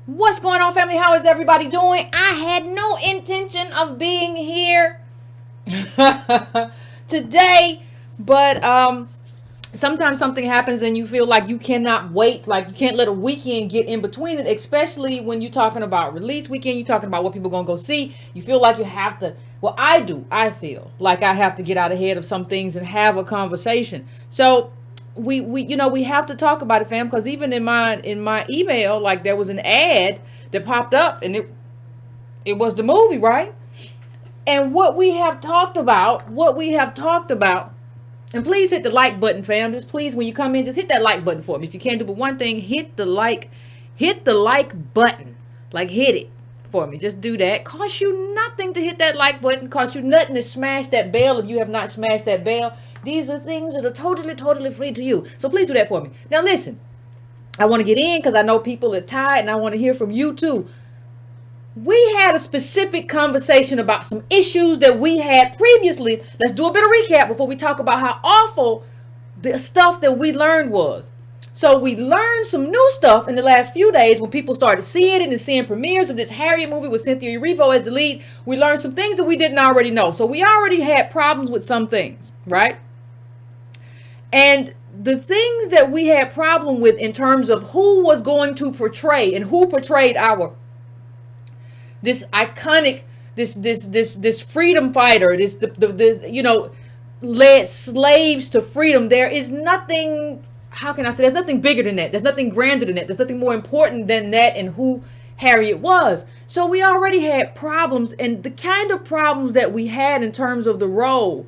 What's going on, family? How is everybody doing? I had no intention of being here today, but sometimes something happens and you feel like you cannot wait, like you can't let a weekend get in between it, especially when you're talking about release weekend, you're talking about what people are going to go see. You feel like you have to, well, I feel like I have to get out ahead of some things and have a conversation. So we have to talk about it, fam, because even in my email, like, there was an ad that popped up, and it was the movie, right? And what we have talked about, and please hit the like button, fam. Just please, when you come in, just hit that like button for me. If you can't do but one thing, hit the like button. Like, hit it for me. Just do that. Cost you nothing to hit that like button. Cost you nothing to smash that bell if you have not smashed that bell. These are things that are totally free to you. So please do that for me. Now listen, I want to get in because I know people are tired and I want to hear from you too. We had a specific conversation about some issues that we had previously. Let's do a bit of recap before we talk about how awful the stuff that we learned was. So we learned some new stuff in the last few days when people started seeing it and seeing premieres of this Harriet movie with Cynthia Erivo as the lead. We learned some things that we didn't already know. So we already had problems with some things, right? And the things that we had problem with in terms of who was going to portray and who portrayed this iconic, this freedom fighter, this led slaves to freedom. There is nothing, how can I say, there's nothing bigger than that. There's nothing grander than that. There's nothing more important than that and who Harriet was. So we already had problems, and the kind of problems that we had in terms of the role,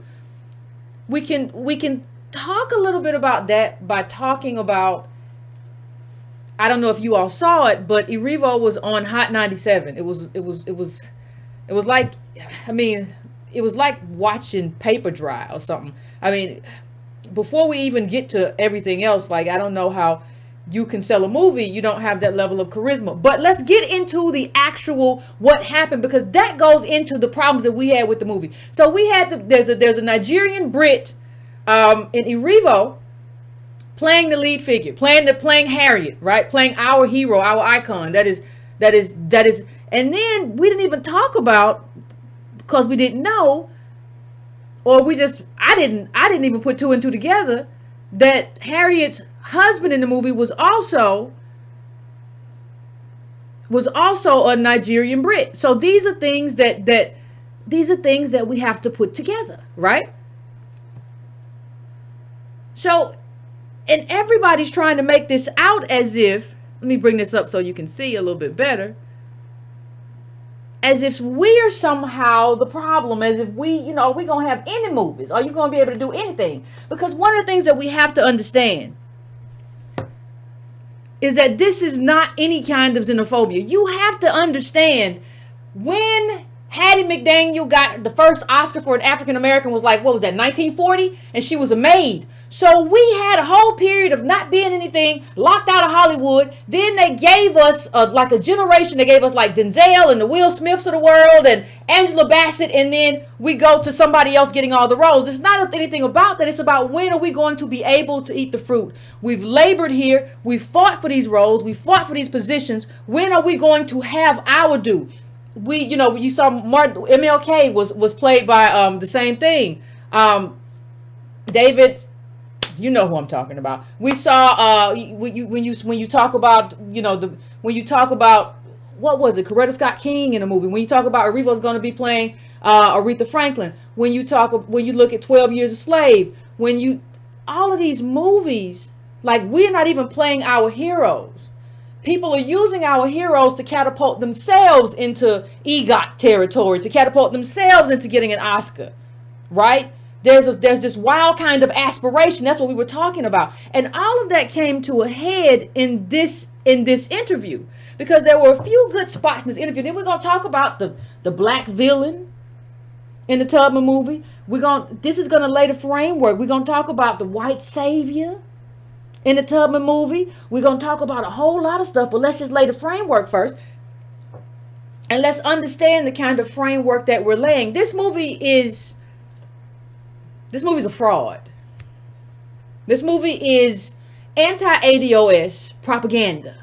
we can talk a little bit about that by talking about, I don't know if you all saw it, but Erivo was on Hot 97. It was like, I mean, it was like watching paper dry or something. I mean, before we even get to everything else, like, I don't know how you can sell a movie, you don't have that level of charisma. But let's get into the actual what happened, because that goes into the problems that we had with the movie. So we had there's a Nigerian Brit in Erivo playing the lead figure, playing Harriet, right? Playing our hero, our icon. That is, and then we didn't even talk about, because we didn't know, or I didn't even put two and two together, that Harriet's husband in the movie was also a Nigerian Brit. So these are things that we have to put together, right? So, and everybody's trying to make this out as if, let me bring this up so you can see a little bit better, as if we are somehow the problem, as if we're going to have any movies. Are you going to be able to do anything? Because one of the things that we have to understand is that this is not any kind of xenophobia. You have to understand, when Hattie McDaniel got the first Oscar for an African American was like, what was that, 1940? And she was a maid. So we had a whole period of not being anything, locked out of Hollywood. Then they gave us like a generation. They gave us like Denzel and the Will Smiths of the world and Angela Bassett. And then we go to somebody else getting all the roles. It's not anything about that. It's about, when are we going to be able to eat the fruit? We've labored here. We fought for these roles. We fought for these positions. When are we going to have our due? You saw Martin, MLK was played by the same thing. David, you know who I'm talking about. We saw when you talk about, when you talk about, what was it, Coretta Scott King in a movie. When you talk about Erivo's going to be playing Aretha Franklin. When you look at 12 Years a Slave. All of these movies, like, we're not even playing our heroes. People are using our heroes to catapult themselves into EGOT territory, to catapult themselves into getting an Oscar, right? There's this wild kind of aspiration. That's what we were talking about. And all of that came to a head in this interview, because there were a few good spots in this interview. Then we're going to talk about the black villain in the Tubman movie. This is going to lay the framework. We're going to talk about the white savior in the Tubman movie. We're going to talk about a whole lot of stuff, but let's just lay the framework first. And let's understand the kind of framework that we're laying. This movie is a fraud. This movie is anti-ADOS propaganda.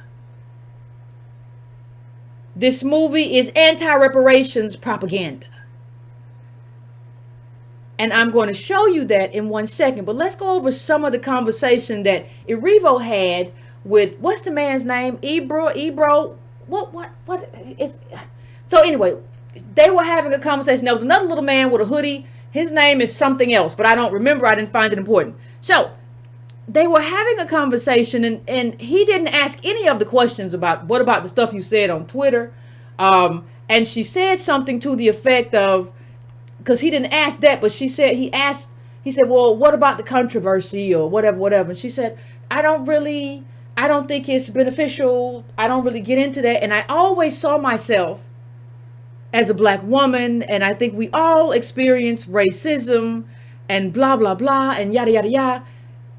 This movie is anti-reparations propaganda. And I'm going to show you that in 1 second. But let's go over some of the conversation that Erivo had with, what's the man's name? Ebro. What is... So anyway, they were having a conversation. There was another little man with a hoodie. His name is something else, but I don't remember. I didn't find it important. So they were having a conversation, and he didn't ask any of the questions about, what about the stuff you said on Twitter? And she said something to the effect of, because he didn't ask that, but he said, well, what about the controversy or whatever. And she said, I don't think it's beneficial. I don't really get into that. And I always saw myself as a black woman, and I think we all experience racism and blah, blah, blah, and yada, yada, yada.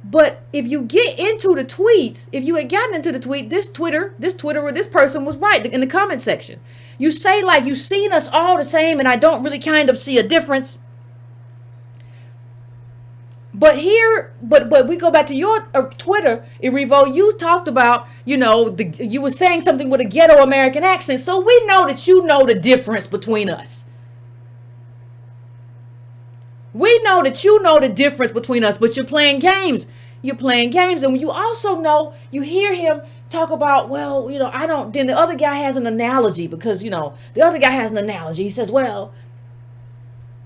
But if you get into the tweets, if you had gotten into the tweet, this person was right in the comment section. You say, like, you've seen us all the same, and I don't really kind of see a difference. But we go back to your Twitter, Erivo, you talked about, you were saying something with a ghetto American accent. So we know that you know the difference between us. We know that you know the difference between us, but you're playing games. You're playing games. And you also know, you hear him talk about, well, then the other guy has an analogy because, the other guy has an analogy. He says, well,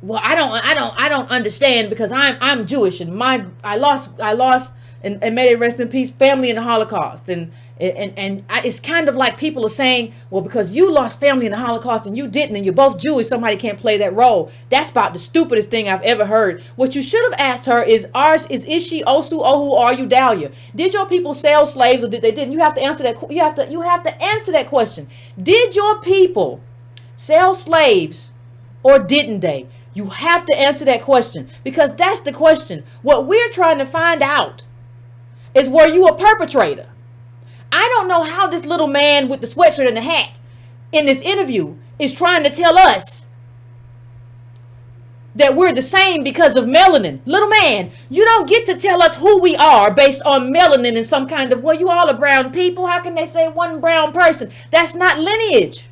I don't understand because I'm Jewish and I lost and may they rest in peace, family in the Holocaust. And it's kind of like people are saying, well, because you lost family in the Holocaust and you didn't, and you're both Jewish, somebody can't play that role. That's about the stupidest thing I've ever heard. What you should have asked her is she Osu, Ohu, or are you Dahlia? Did your people sell slaves or did they didn't? You have to answer that. You have to answer that question. Did your people sell slaves or didn't they? You have to answer that question because that's the question. What we're trying to find out is, were you a perpetrator? I don't know how this little man with the sweatshirt and the hat in this interview is trying to tell us that we're the same because of melanin. Little man, you don't get to tell us who we are based on melanin and some kind of, well, you all are brown people. How can they say one brown person? That's not lineage.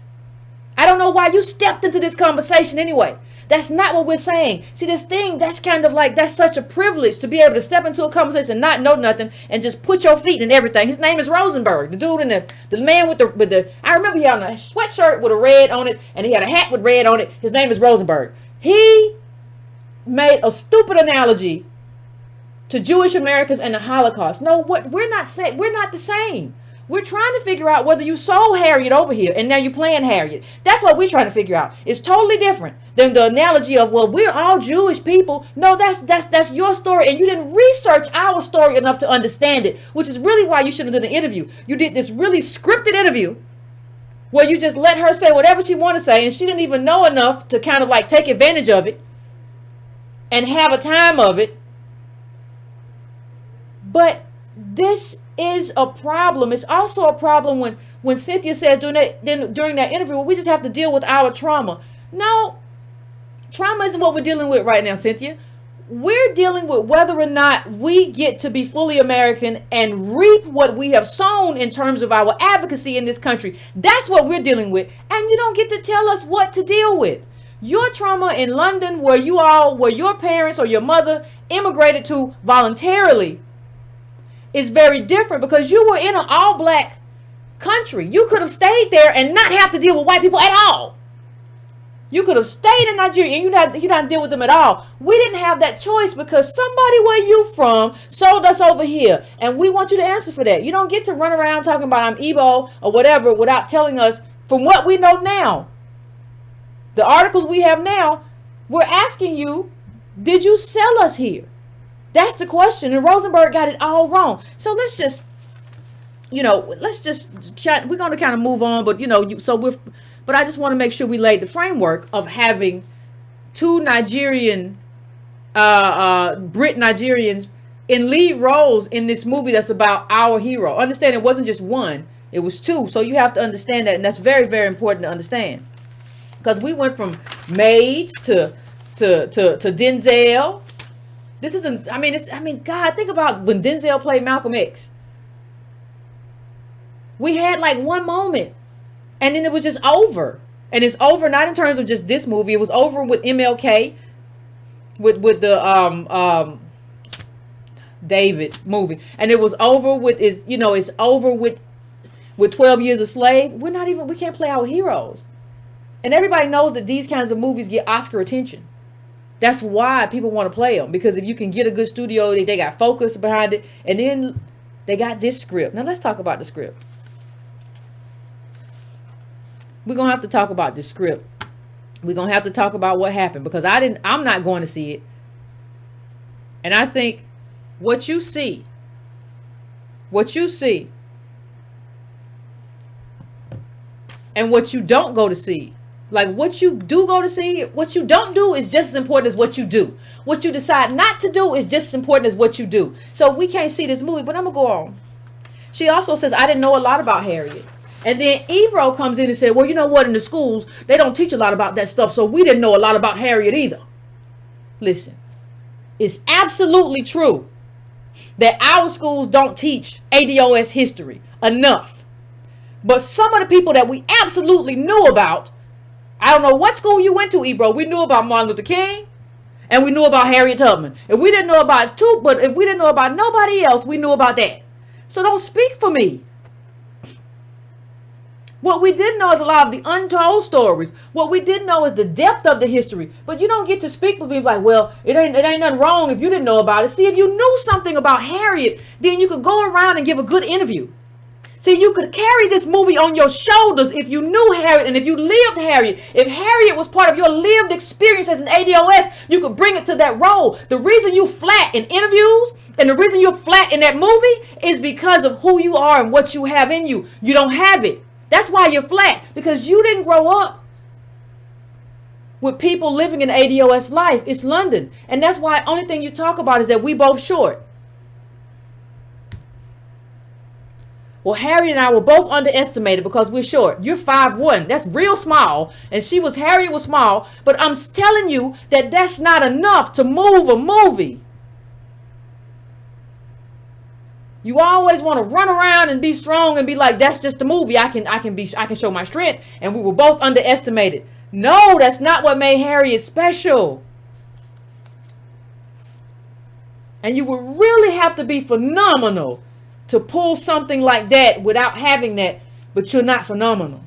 I don't know why you stepped into this conversation anyway. That's not what we're saying. See, this thing, that's kind of like, that's such a privilege to be able to step into a conversation and not know nothing and just put your feet in everything. His name is Rosenberg, the dude in the man with the, I remember he had a sweatshirt with a red on it and he had a hat with red on it. His name is Rosenberg. He made a stupid analogy to Jewish Americans and the Holocaust. No, we're not the same. We're trying to figure out whether you saw Harriet over here and now you're playing Harriet. That's what we're trying to figure out. It's totally different than the analogy of, well, we're all Jewish people. No, that's your story, and you didn't research our story enough to understand it, which is really why you shouldn't have done the interview. You did this really scripted interview where you just let her say whatever she wanted to say, and she didn't even know enough to kind of like take advantage of it and have a time of it. But this is a problem. It's also a problem when Cynthia says during that interview, well, we just have to deal with our trauma. No, trauma isn't what we're dealing with right now, Cynthia. We're dealing with whether or not we get to be fully American and reap what we have sown in terms of our advocacy in this country. That's what we're dealing with. And you don't get to tell us what to deal with. Your trauma in London, where your parents or your mother immigrated to voluntarily, is very different because you were in an all-black country. You could have stayed there and not have to deal with white people at all. You could have stayed in Nigeria and you not deal with them at all. We didn't have that choice because somebody where you from sold us over here, and we want you to answer for that. You don't get to run around talking about I'm Igbo or whatever without telling us from what we know now. The articles we have now, we're asking you, did you sell us here? That's the question, and Rosenberg got it all wrong. So we're going to kind of move on, but but I just want to make sure we laid the framework of having two Nigerian, Brit Nigerians in lead roles in this movie that's about our hero. Understand, it wasn't just one, it was two. So you have to understand that, and that's very, very important to understand. Because we went from maids to Denzel. This isn't, God, think about when Denzel played Malcolm X. We had like one moment And then it was just over. And it's over not in terms of just this movie. It was over with MLK, with the David movie, and it was over with it's over with 12 Years a Slave. We can't play our heroes. And everybody knows that these kinds of movies get Oscar attention. That's why people want to play them, because if you can get a good studio, they got focus behind it, and then they got this script. Now let's talk about the script. We're going to have to talk about the script. We're going to have to talk about what happened, because I'm not going to see it. And I think what you see, and what you don't go to see, like what you do go to see, what you don't do is just as important as what you do. What you decide not to do is just as important as what you do. So we can't see this movie, but I'm going to go on. She also says, I didn't know a lot about Harriet. And then Ebro comes in and said, well, you know what? In the schools, they don't teach a lot about that stuff. So we didn't know a lot about Harriet either. Listen, it's absolutely true that our schools don't teach ADOS history enough. But some of the people that we absolutely knew about, I don't know what school you went to, Ebro. We knew about Martin Luther King, and we knew about Harriet Tubman. If we didn't know about if we didn't know about nobody else, we knew about that. So don't speak for me. What we didn't know is a lot of the untold stories. What we didn't know is the depth of the history. But you don't get to speak with me like, well, it ain't nothing wrong if you didn't know about it. See, if you knew something about Harriet, then you could go around and give a good interview. See, you could carry this movie on your shoulders if you knew Harriet and if you lived Harriet. If Harriet was part of your lived experience as an ADOS, you could bring it to that role. The reason you flat in interviews and the reason you're flat in that movie is because of who you are and what you have in you. You don't have it. That's why you're flat, because you didn't grow up with people living an ADOS life. It's London. And that's why only thing you talk about is that we both short. Well, Harriet and I were both underestimated because we're short. You're 5'1". That's real small. And Harriet was small. But I'm telling you that that's not enough to move a movie. You always want to run around and be strong and be like, that's just a movie. I can show my strength. And we were both underestimated. No, that's not what made Harriet special. And you would really have to be phenomenal to pull something like that without having that, but you're not phenomenal.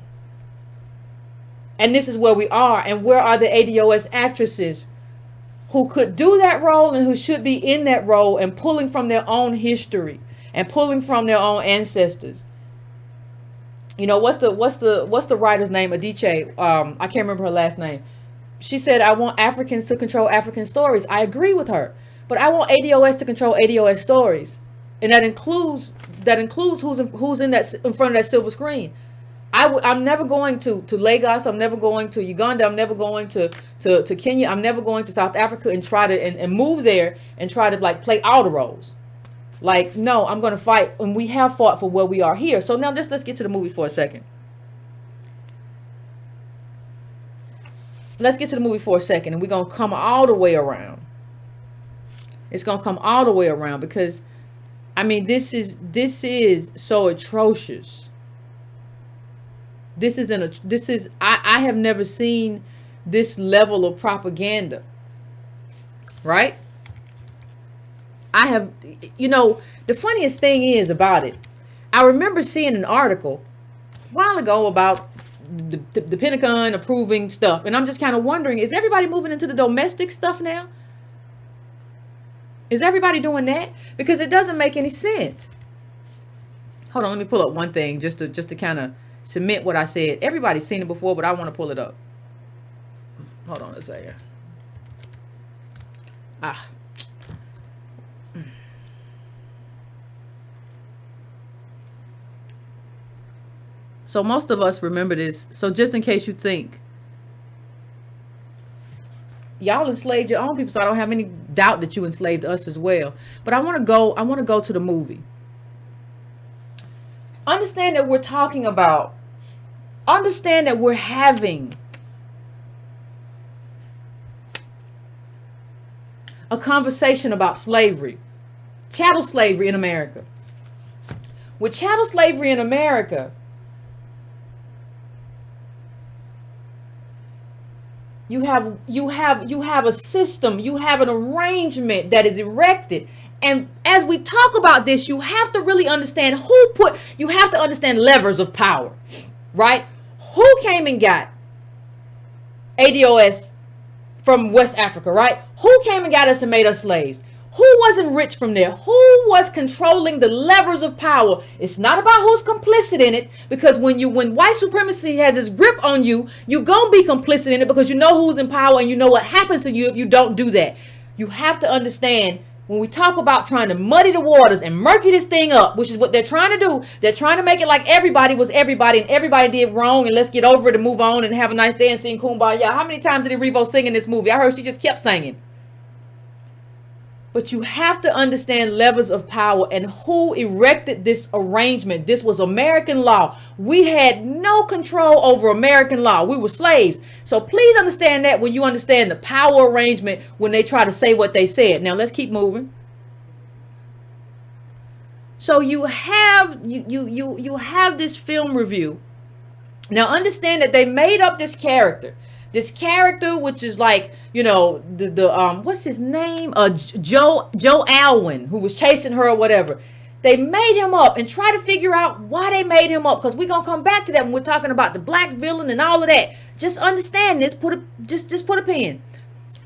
And this is where we are. And where are the ADOS actresses who could do that role and who should be in that role and pulling from their own history and pulling from their own ancestors? You know, what's the writer's name? Adichie. I can't remember her last name. She said, I want Africans to control African stories. I agree with her. But I want ADOS to control ADOS stories. And that includes who's in front of that silver screen. I'm never going to Lagos. I'm never going to Uganda. I'm never going to Kenya. I'm never going to South Africa and try to and move there and try to like play all the roles. Like, no, I'm going to fight, and we have fought for where we are here. So now let's get to the movie for a second. Let's get to the movie for a second, and we're going to come all the way around. It's going to come all the way around because, I mean, this is so atrocious. I have never seen this level of propaganda. Right? I have, the funniest thing is about it, I remember seeing an article a while ago about the Pentagon approving stuff. And I'm just kind of wondering, is everybody moving into the domestic stuff now? Is everybody doing that? Because it doesn't make any sense. Hold on, let me pull up one thing just to kind of cement what I said. Everybody's seen it before, but I want to pull it up. Hold on a second. So most of us remember this. So just in case you think y'all enslaved your own people, so I don't have any doubt that you enslaved us as well. But I want to go to the movie. Understand that we're talking about, understand that we're having a conversation about slavery, chattel slavery in America. With chattel slavery in America, You have a system, you have an arrangement that is erected. And as we talk about this, you have to really understand you have to understand levers of power, right? Who came and got ADOS from West Africa, right? Who came and got us and made us slaves? Who wasn't rich from there? Who was controlling the levers of power? It's not about who's complicit in it, because when white supremacy has its grip on you, you're going to be complicit in it, because you know who's in power and you know what happens to you if you don't do that. You have to understand, when we talk about trying to muddy the waters and murky this thing up, which is what they're trying to do, they're trying to make it like everybody was everybody and everybody did wrong, and let's get over it and move on and have a nice day and sing Kumbaya. How many times did Revo sing in this movie? I heard she just kept singing. But you have to understand levels of power and who erected this arrangement. This was American law. We had no control over American law. We were slaves. So please understand that when you understand the power arrangement when they try to say what they said. Now let's keep moving. So you have this film review. Now understand that they made up this character. This character, which is like, the what's his name? Joe Alwyn, who was chasing her or whatever. They made him up, and try to figure out why they made him up, because we're gonna come back to that when we're talking about the black villain and all of that. Just understand this. Just put a pin.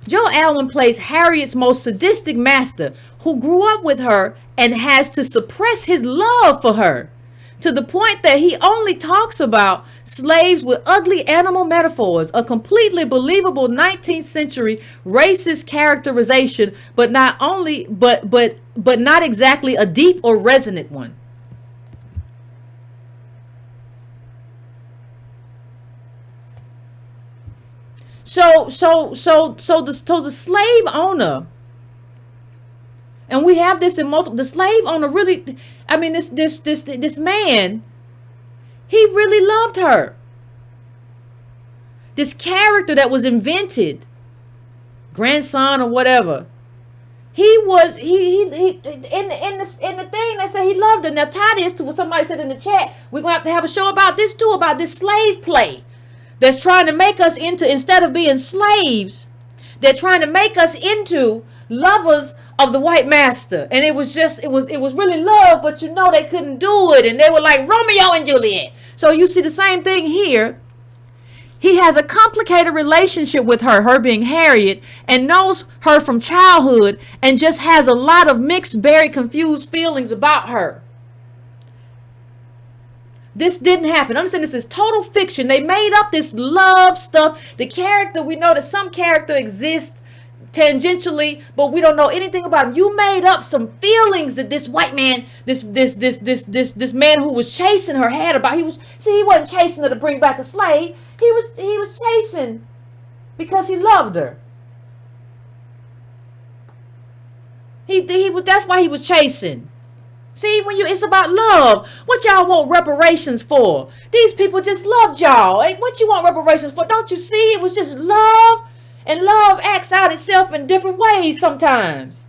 Joe Alwyn plays Harriet's most sadistic master, who grew up with her and has to suppress his love for her, to the point that he only talks about slaves with ugly animal metaphors, a completely believable 19th century racist characterization, but not exactly a deep or resonant one. So the slave owner, and we have this in multiple, the slave owner really, I mean, this man, he really loved her. This character that was invented, grandson or whatever, he was, he in the thing they say he loved her. Now tie this to what somebody said in the chat. We're going to have a show about this too, about this slave play that's trying to make us into, instead of being slaves, they're trying to make us into lovers of the white master. And it was really love, but they couldn't do it, and they were like Romeo and Juliet. So you see the same thing here. He has a complicated relationship with her being Harriet, and knows her from childhood, and just has a lot of mixed, very confused feelings about her. This didn't happen. Understand, this is total fiction. They made up this love stuff. The character, we know that some character exists tangentially, but we don't know anything about him. You made up some feelings that this white man, this man who was chasing her had about. He wasn't chasing her to bring back a slave. He was chasing because he loved her. That's why he was chasing. See, it's about love. What y'all want reparations for? These people just loved y'all. Hey, what you want reparations for? Don't you see? It was just love. And love acts out itself in different ways sometimes.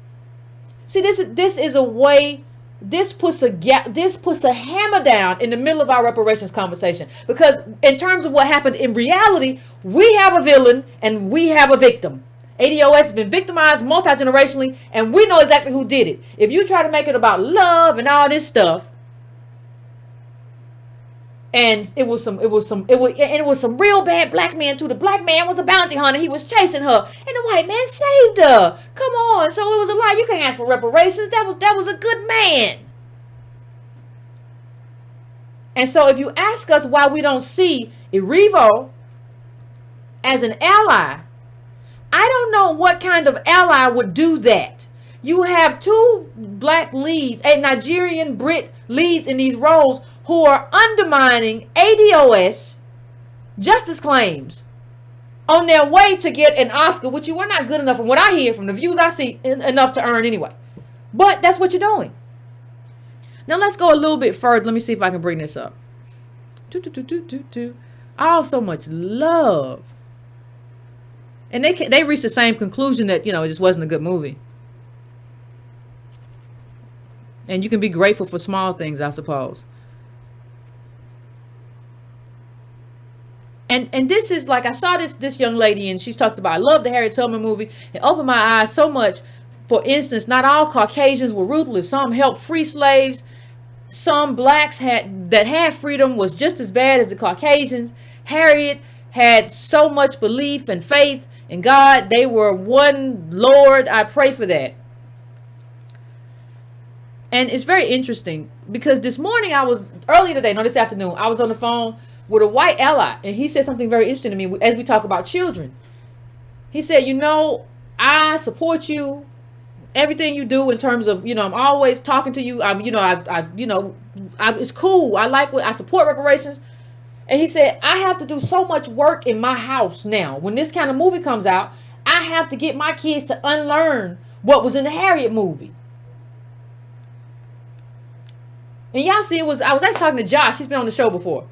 See, this is a way. This puts a hammer down in the middle of our reparations conversation, because in terms of what happened in reality, we have a villain and we have a victim. ADOS has been victimized multi-generationally, and we know exactly who did it. If you try to make it about love and all this stuff, and it was some real bad black men too. The black man was a bounty hunter. He was chasing her, and the white man saved her. Come on, so it was a lie. You can't ask for reparations. That was a good man. And so, if you ask us why we don't see Erivo as an ally, I don't know what kind of ally would do that. You have two black leads, a Nigerian Brit leads in these roles, who are undermining ADOS justice claims on their way to get an Oscar, which you were not good enough, from what I hear, from the views I see, enough to earn anyway. But that's what you're doing. Now let's go a little bit further. Let me see if I can bring this up. Oh, so much love. And they reached the same conclusion that, it just wasn't a good movie. And you can be grateful for small things, I suppose. And this is like, I saw this young lady, and she's talked about, I love the Harriet Tubman movie. It opened my eyes so much. For instance, not all Caucasians were ruthless. Some helped free slaves. Some blacks that had freedom was just as bad as the Caucasians. Harriet had so much belief and faith in God. They were one Lord. I pray for that. And it's very interesting because this morning this afternoon, I was on the phone with a white ally, and he said something very interesting to me as we talk about children. He said, I support you, everything you do in terms of, I'm always talking to you. It's cool. I support reparations. And he said, I have to do so much work in my house now. When this kind of movie comes out, I have to get my kids to unlearn what was in the Harriet movie. And y'all see, I was actually talking to Josh. He's been on the show before.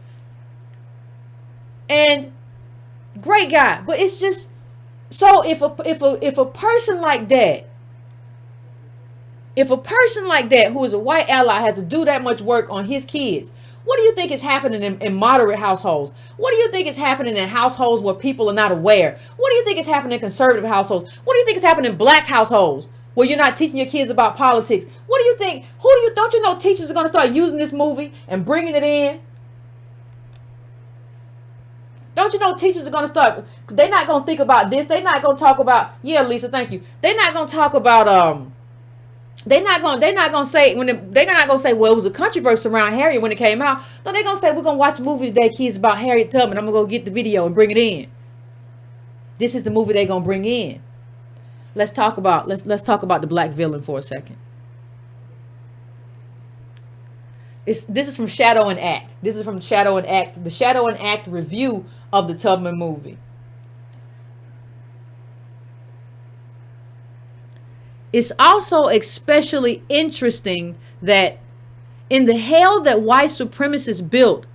And great guy. But it's just, so if a person like that, who is a white ally, has to do that much work on his kids, what do you think is happening in moderate households? What do you think is happening in households where people are not aware? What do you think is happening in conservative households? What do you think is happening in black households where you're not teaching your kids about politics? What do you think? Don't you know teachers are going to start using this movie and bringing it in? Don't you know teachers are going to start, they're not going to think about this. They're not going to talk about, yeah, Lisa, thank you. They're not going to talk about, they're not going to say, well, it was a controversy around Harriet when it came out. No, they're going to say, we're going to watch a movie today, kids, about Harriet Tubman. I'm going to go get the video and bring it in. This is the movie they're going to bring in. Let's talk about the black villain for a second. This is from Shadow and Act. This is from Shadow and Act, the Shadow and Act review of the Tubman movie. It's also especially interesting that in the hell that white supremacists built,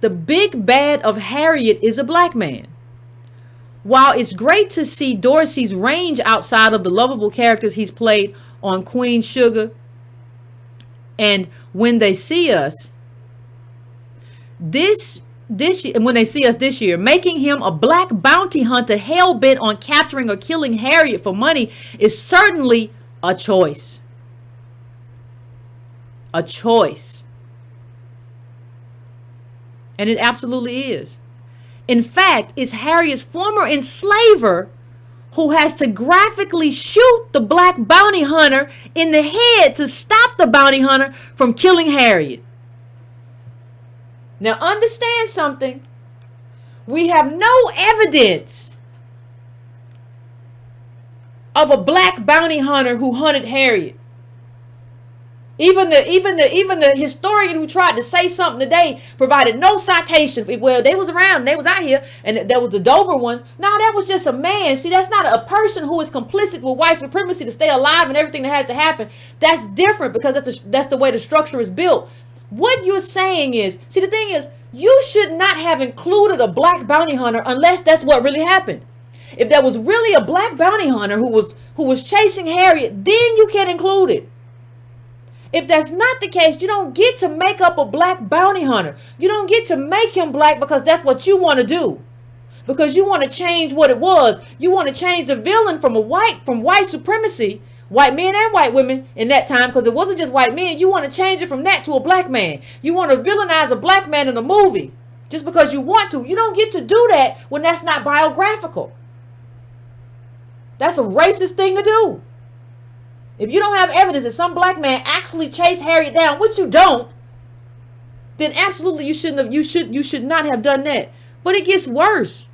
the big bad of Harriet is a black man. While it's great to see Dorsey's range outside of the lovable characters he's played on Queen Sugar and When They See Us, when they see us this year, making him a black bounty hunter hell-bent on capturing or killing Harriet for money is certainly a choice. A choice. And it absolutely is. In fact, it's Harriet's former enslaver who has to graphically shoot the black bounty hunter in the head to stop the bounty hunter from killing Harriet. Now understand something. We have no evidence of a black bounty hunter who hunted Harriet. Even the historian who tried to say something today provided no citation. Well, they was around, they was out here, and there was the Dover ones. No, that was just a man. See, that's not a person who is complicit with white supremacy to stay alive and everything that has to happen. That's different because that's the way the structure is built. What you're saying is, see, the thing is, you should not have included a black bounty hunter unless that's what really happened. If there was really a black bounty hunter who was chasing Harriet, then you can include it. If that's not the case, you don't get to make up a black bounty hunter. You don't get to make him black because that's what you want to do. Because you want to change what it was. You want to change the villain from white supremacy, white men and white women in that time, because it wasn't just white men. You want to change it from that to a black man. You want to villainize a black man in a movie just because you want to. You don't get to do that when that's not biographical. That's a racist thing to do. If you don't have evidence that some black man actually chased Harriet down, which you don't, then absolutely you should not have done that. But it gets worse.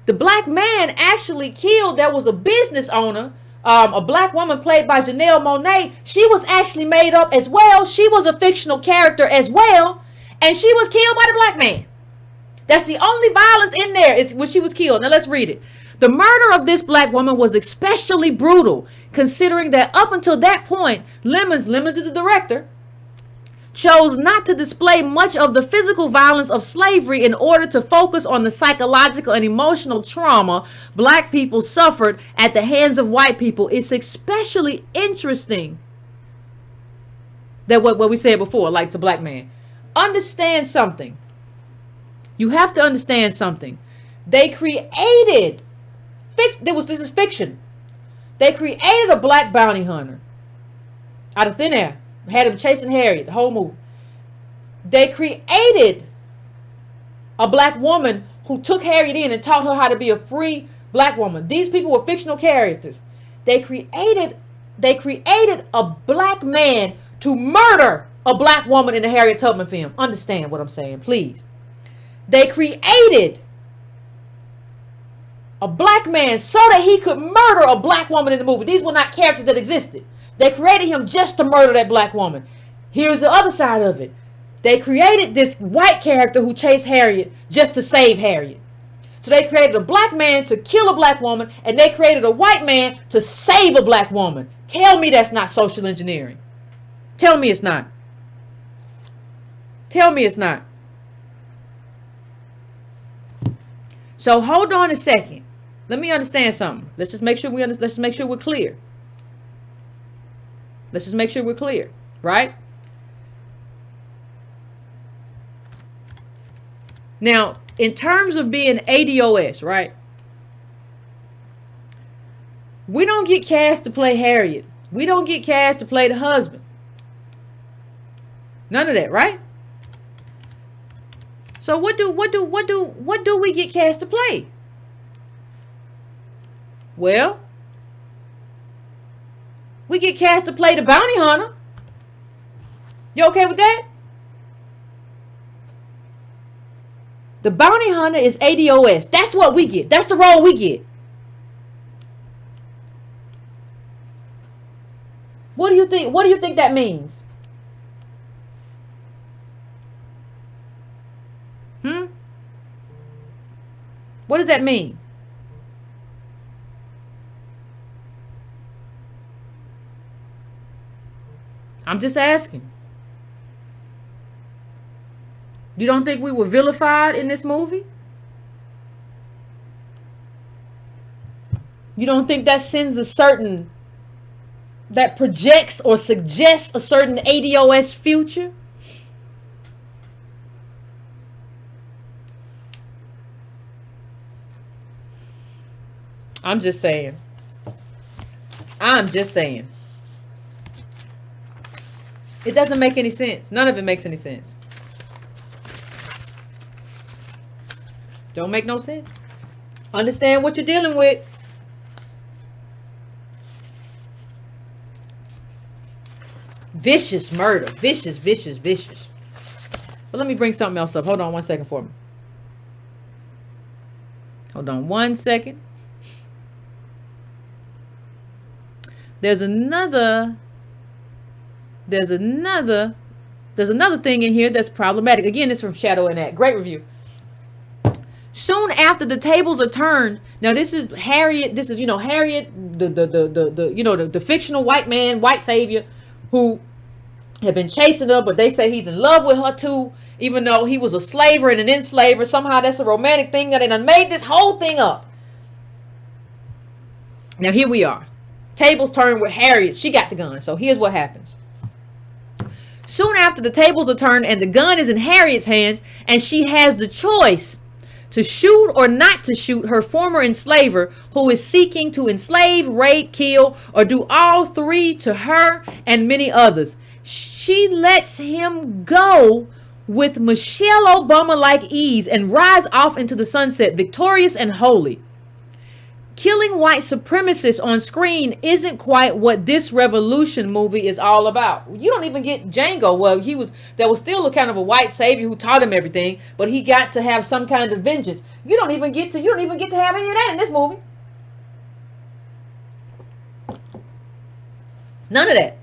The black man actually killed, there was a business owner, a black woman played by Janelle Monáe. She was actually made up as well. She was a fictional character as well. And she was killed by the black man. That's the only violence in there is when she was killed. Now let's read it. The murder of this black woman was especially brutal, considering that up until that point, Lemons is the director, chose not to display much of the physical violence of slavery in order to focus on the psychological and emotional trauma black people suffered at the hands of white people. It's especially interesting that what we said before, like it's a black man. Understand something. You have to understand something. They created, this is fiction. They created a black bounty hunter out of thin air. Had him chasing Harriet the whole movie. They created a black woman who took Harriet in and taught her how to be a free black woman. These people were fictional characters. They created a black man to murder a black woman in the Harriet Tubman film. Understand what I'm saying, please. They created a black man so that he could murder a black woman in the movie. These were not characters that existed. They created him just to murder that black woman. Here's the other side of it. They created this white character who chased Harriet just to save Harriet. So they created a black man to kill a black woman, and they created a white man to save a black woman. Tell me that's not social engineering. Tell me it's not. Tell me it's not. So hold on a second. Let me understand something. Let's just make sure let's just make sure we're clear. Let's just make sure we're clear, right? Now, in terms of being ADOS, right? We don't get cast to play Harriet. We don't get cast to play the husband. None of that, right? So what do we get cast to play? Well, we get cast to play the bounty hunter. You okay with that? The bounty hunter is ADOS. That's what we get. That's the role we get. What do you think? What do you think that means? What does that mean? I'm just asking. You don't think we were vilified in this movie? You don't think that sends a certain, that projects or suggests a certain ADOS future? I'm just saying. I'm just saying. It doesn't make any sense. None of it makes any sense. Don't make no sense. Understand what you're dealing with. Vicious murder. Vicious, vicious, vicious. But let me bring something else up. Hold on one second for me. Hold on one second. There's another thing in here that's problematic. Again, it's from Shadow and Act. Great review. Soon after the tables are turned. Now this is Harriet. This is, Harriet, the fictional white man, white savior, who had been chasing her, but they say he's in love with her too, even though he was a slaver and an enslaver. Somehow that's a romantic thing that they done made this whole thing up. Now here we are. Tables turn with Harriet. She got the gun. So here's what happens. Soon after the tables are turned and the gun is in Harriet's hands, and she has the choice to shoot or not to shoot her former enslaver, who is seeking to enslave, rape, kill, or do all three to her and many others. She lets him go with Michelle Obama-like ease and rise off into the sunset, victorious and holy. Killing white supremacists on screen isn't quite what this revolution movie is all about. You don't even get Django. Well, there was still a kind of a white savior who taught him everything, but he got to have some kind of vengeance. You don't even get to have any of that in this movie. None of that.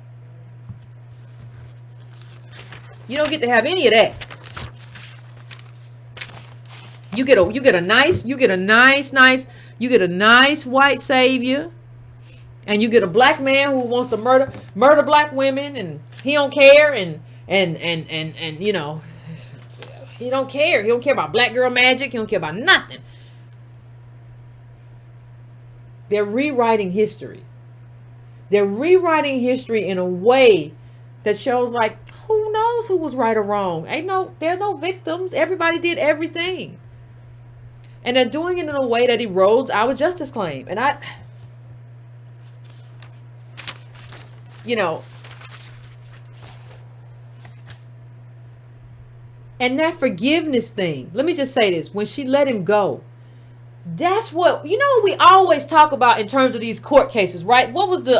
You don't get to have any of that. You get a nice white savior, and you get a black man who wants to murder black women, and he don't care, and he don't care. He don't care about black girl magic. He don't care about nothing. They're rewriting history. They're rewriting history in a way that shows, like, who knows knows who was right or wrong. There's no victims. Everybody did everything. And they're doing it in a way that erodes our justice claim. And and that forgiveness thing, let me just say this. When she let him go, that's what, we always talk about in terms of these court cases, right? What was the,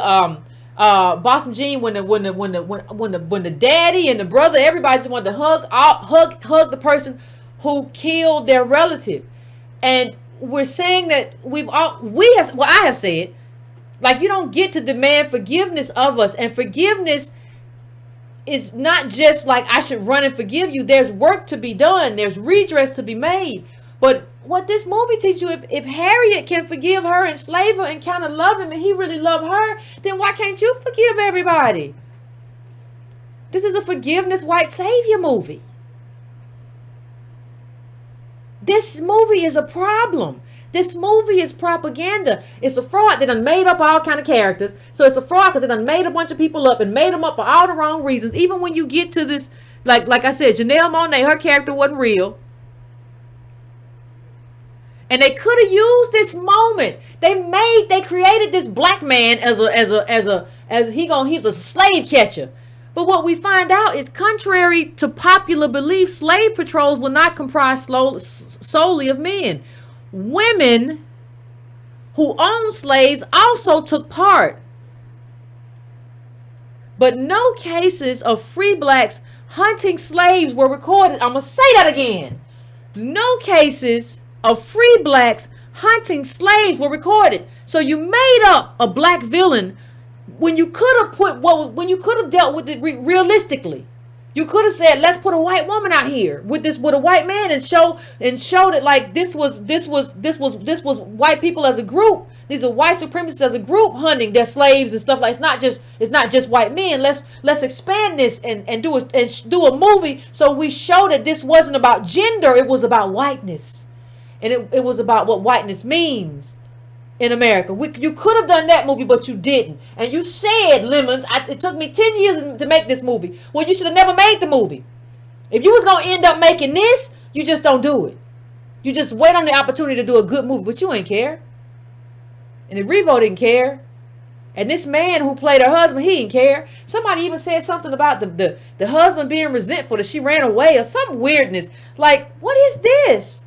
Boston Jean, when the daddy and the brother, everybody just wanted to hug the person who killed their relative. And we're saying that I have said, like, you don't get to demand forgiveness of us. And forgiveness is not just like, I should run and forgive you. There's work to be done. There's redress to be made. But what this movie teaches you, if Harriet can forgive her, enslave her, and kind of love him, and he really loved her, then why can't you forgive everybody? This is a forgiveness white savior movie. This movie is a problem. This movie is propaganda. It's a fraud. They done made up all kind of characters. So it's a fraud because they done made a bunch of people up and made them up for all the wrong reasons. Even when you get to this, like I said, Janelle Monáe, her character wasn't real. And they could have used this moment. They created this black man as he was a slave catcher. But what we find out is, contrary to popular belief, slave patrols were not comprised solely of men. Women who owned slaves also took part. But no cases of free blacks hunting slaves were recorded. I'm going to say that again. No cases of free blacks hunting slaves were recorded. So you made up a black villain when you could have dealt with it realistically. You could have said, let's put a white woman out here with a white man and show that, like, this was white people as a group. These are white supremacists as a group hunting their slaves and stuff. Like, it's not just white men. Let's expand this and do a movie so we show that this wasn't about gender. It was about whiteness, and it was about what whiteness means in America. You could have done that movie, but you didn't. And you said, Lemons, it took me 10 years to make this movie. Well, you should have never made the movie. If you was going to end up making this, you just don't do it. You just wait on the opportunity to do a good movie, but you ain't care. And if Revo didn't care, and this man who played her husband, he didn't care. Somebody even said something about the husband being resentful that she ran away or some weirdness. Like, what is this?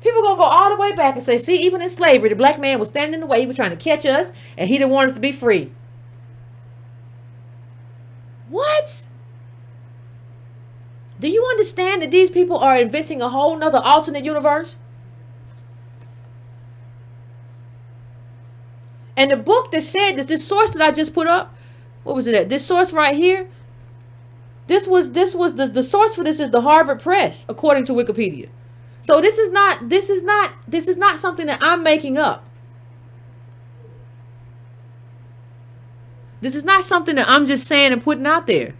People gonna go all the way back and say, see, even in slavery, the black man was standing in the way. He was trying to catch us, and he didn't want us to be free. What? Do you understand that these people are inventing a whole nother alternate universe? And the book that said this source that I just put up, what was it at? This source right here. This was the source for this is the Harvard Press, according to Wikipedia. So this is not something that I'm making up. This is not something that I'm just saying and putting out there.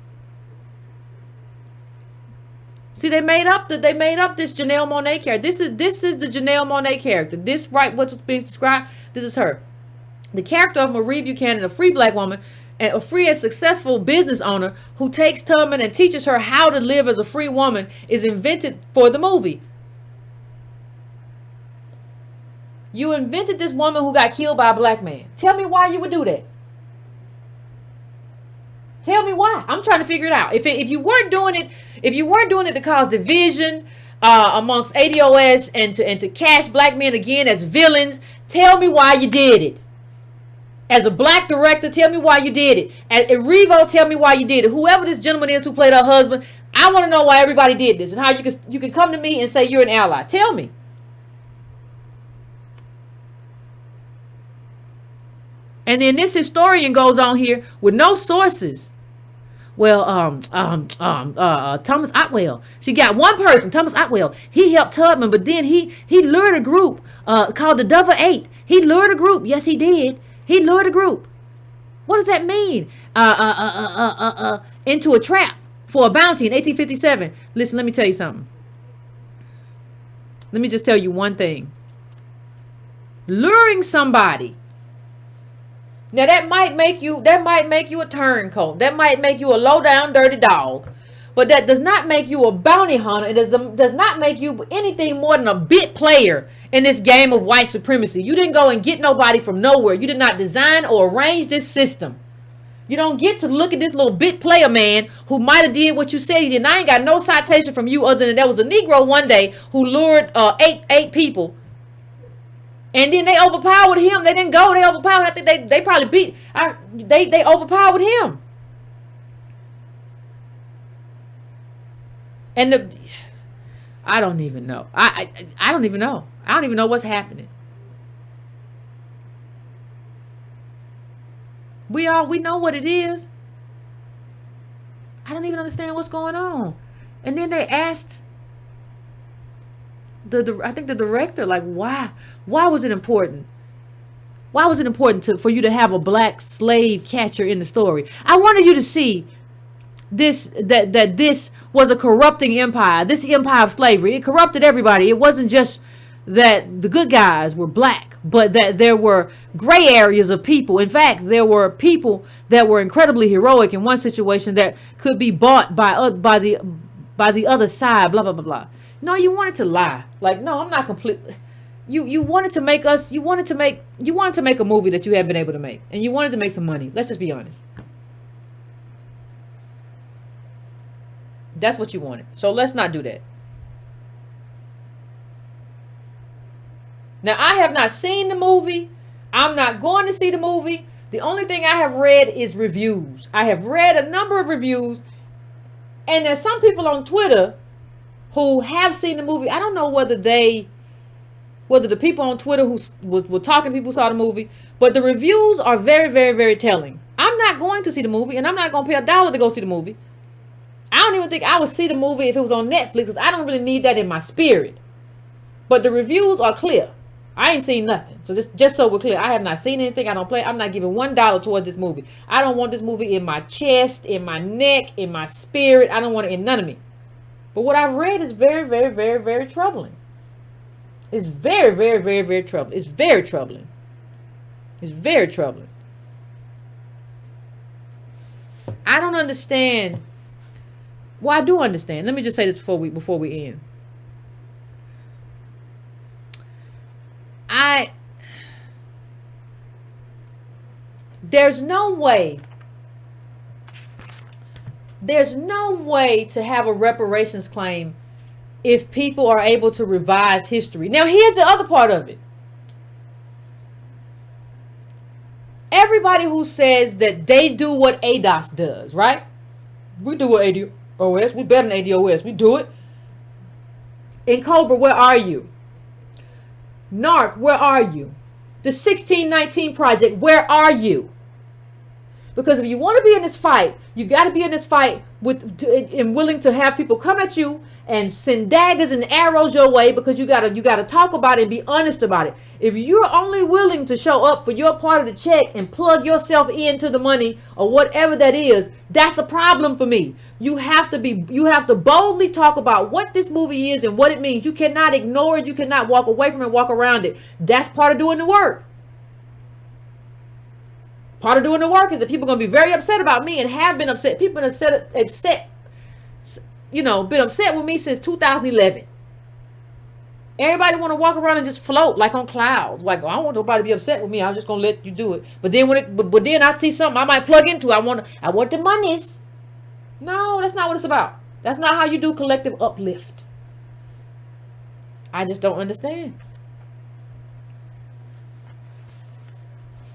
See, they made up this Janelle Monáe character. This is the Janelle Monáe character. This, right, what's being described, this is her. The character of Marie Buchanan, a free black woman, and a free and successful business owner who takes Tubman and teaches her how to live as a free woman, is invented for the movie. You invented this woman who got killed by a black man. Tell me why you would do that. Tell me why. I'm trying to figure it out. If you weren't doing it to cause division amongst ADOS and to cast black men again as villains, tell me why you did it. As a black director, tell me why you did it. At Revo, tell me why you did it. Whoever this gentleman is who played her husband, I want to know why everybody did this and how you can come to me and say you're an ally. Tell me. And then this historian goes on here with no sources. Well, Thomas Otwell. She got one person, Thomas Otwell. He helped Tubman, but then he lured a group called the Dover Eight. He lured a group. Yes, he did. He lured a group. What does that mean? Into a trap for a bounty in 1857. Listen, let me tell you something. Let me just tell you one thing. Luring somebody. Now that might make you a turncoat. That might make you a low down dirty dog. But that does not make you a bounty hunter. It does not make you anything more than a bit player in this game of white supremacy. You didn't go and get nobody from nowhere. You did not design or arrange this system. You don't get to look at this little bit player man who might have did what you said he did. And I ain't got no citation from you other than there was a Negro one day who lured eight people. And then they overpowered him. They didn't go. They overpowered. I think they probably beat. They overpowered him. And I don't even know. I don't even know. I don't even know what's happening. We know what it is. I don't even understand what's going on. And then they asked I think the director, like, why was it important? Why was it important for you to have a black slave catcher in the story? I wanted you to see that this was a corrupting empire. This empire of slavery, it corrupted everybody. It wasn't just that the good guys were black, but that there were gray areas of people. In fact, there were people that were incredibly heroic in one situation that could be bought by the other side. Blah blah blah blah. No, you wanted to lie. Like, no, I'm not completely. You wanted to make us. You wanted to make a movie that you haven't been able to make, and you wanted to make some money. Let's just be honest. That's what you wanted. So let's not do that. Now, I have not seen the movie. I'm not going to see the movie. The only thing I have read is reviews. I have read a number of reviews. And there's some people on Twitter who have seen the movie. I don't know whether the people on Twitter who were talking, people who saw the movie. But the reviews are very, very, very telling. I'm not going to see the movie. And I'm not going to pay $1 to go see the movie. I don't even think I would see the movie if it was on Netflix, because I don't really need that in my spirit. But the reviews are clear. I ain't seen nothing. So just so we're clear, I have not seen anything. I'm not giving $1 towards this movie. I don't want this movie in my chest, in my neck, in my spirit. I don't want it in none of me. But what I've read is very, very, very, very troubling. It's very, very, very, very troubling. It's very troubling. It's very troubling. I don't understand. Well, I do understand. Let me just say this before we end. There's no way to have a reparations claim if people are able to revise history. Now, here's the other part of it. Everybody who says that they do what ADOS does, right? We do what ADOS. We better than ADOS. We do it. In Cobra, where are you? NARC, where are you? The 1619 Project, where are you? Because if you want to be in this fight, you got to be in this fight and willing to have people come at you and send daggers and arrows your way, because you gotta talk about it and be honest about it. If you're only willing to show up for your part of the check and plug yourself into the money or whatever that is, that's a problem for me. You have to boldly talk about what this movie is and what it means. You cannot ignore it. You cannot walk away from it, walk around it. That's part of doing the work. Part of doing the work is that people are going to be very upset about me and have been upset. People have been upset with me since 2011. Everybody want to walk around and just float like on clouds. Like, I don't want nobody to be upset with me. I'm just going to let you do it. But then then I see something I might plug into. I want the monies. No, that's not what it's about. That's not how you do collective uplift. I just don't understand.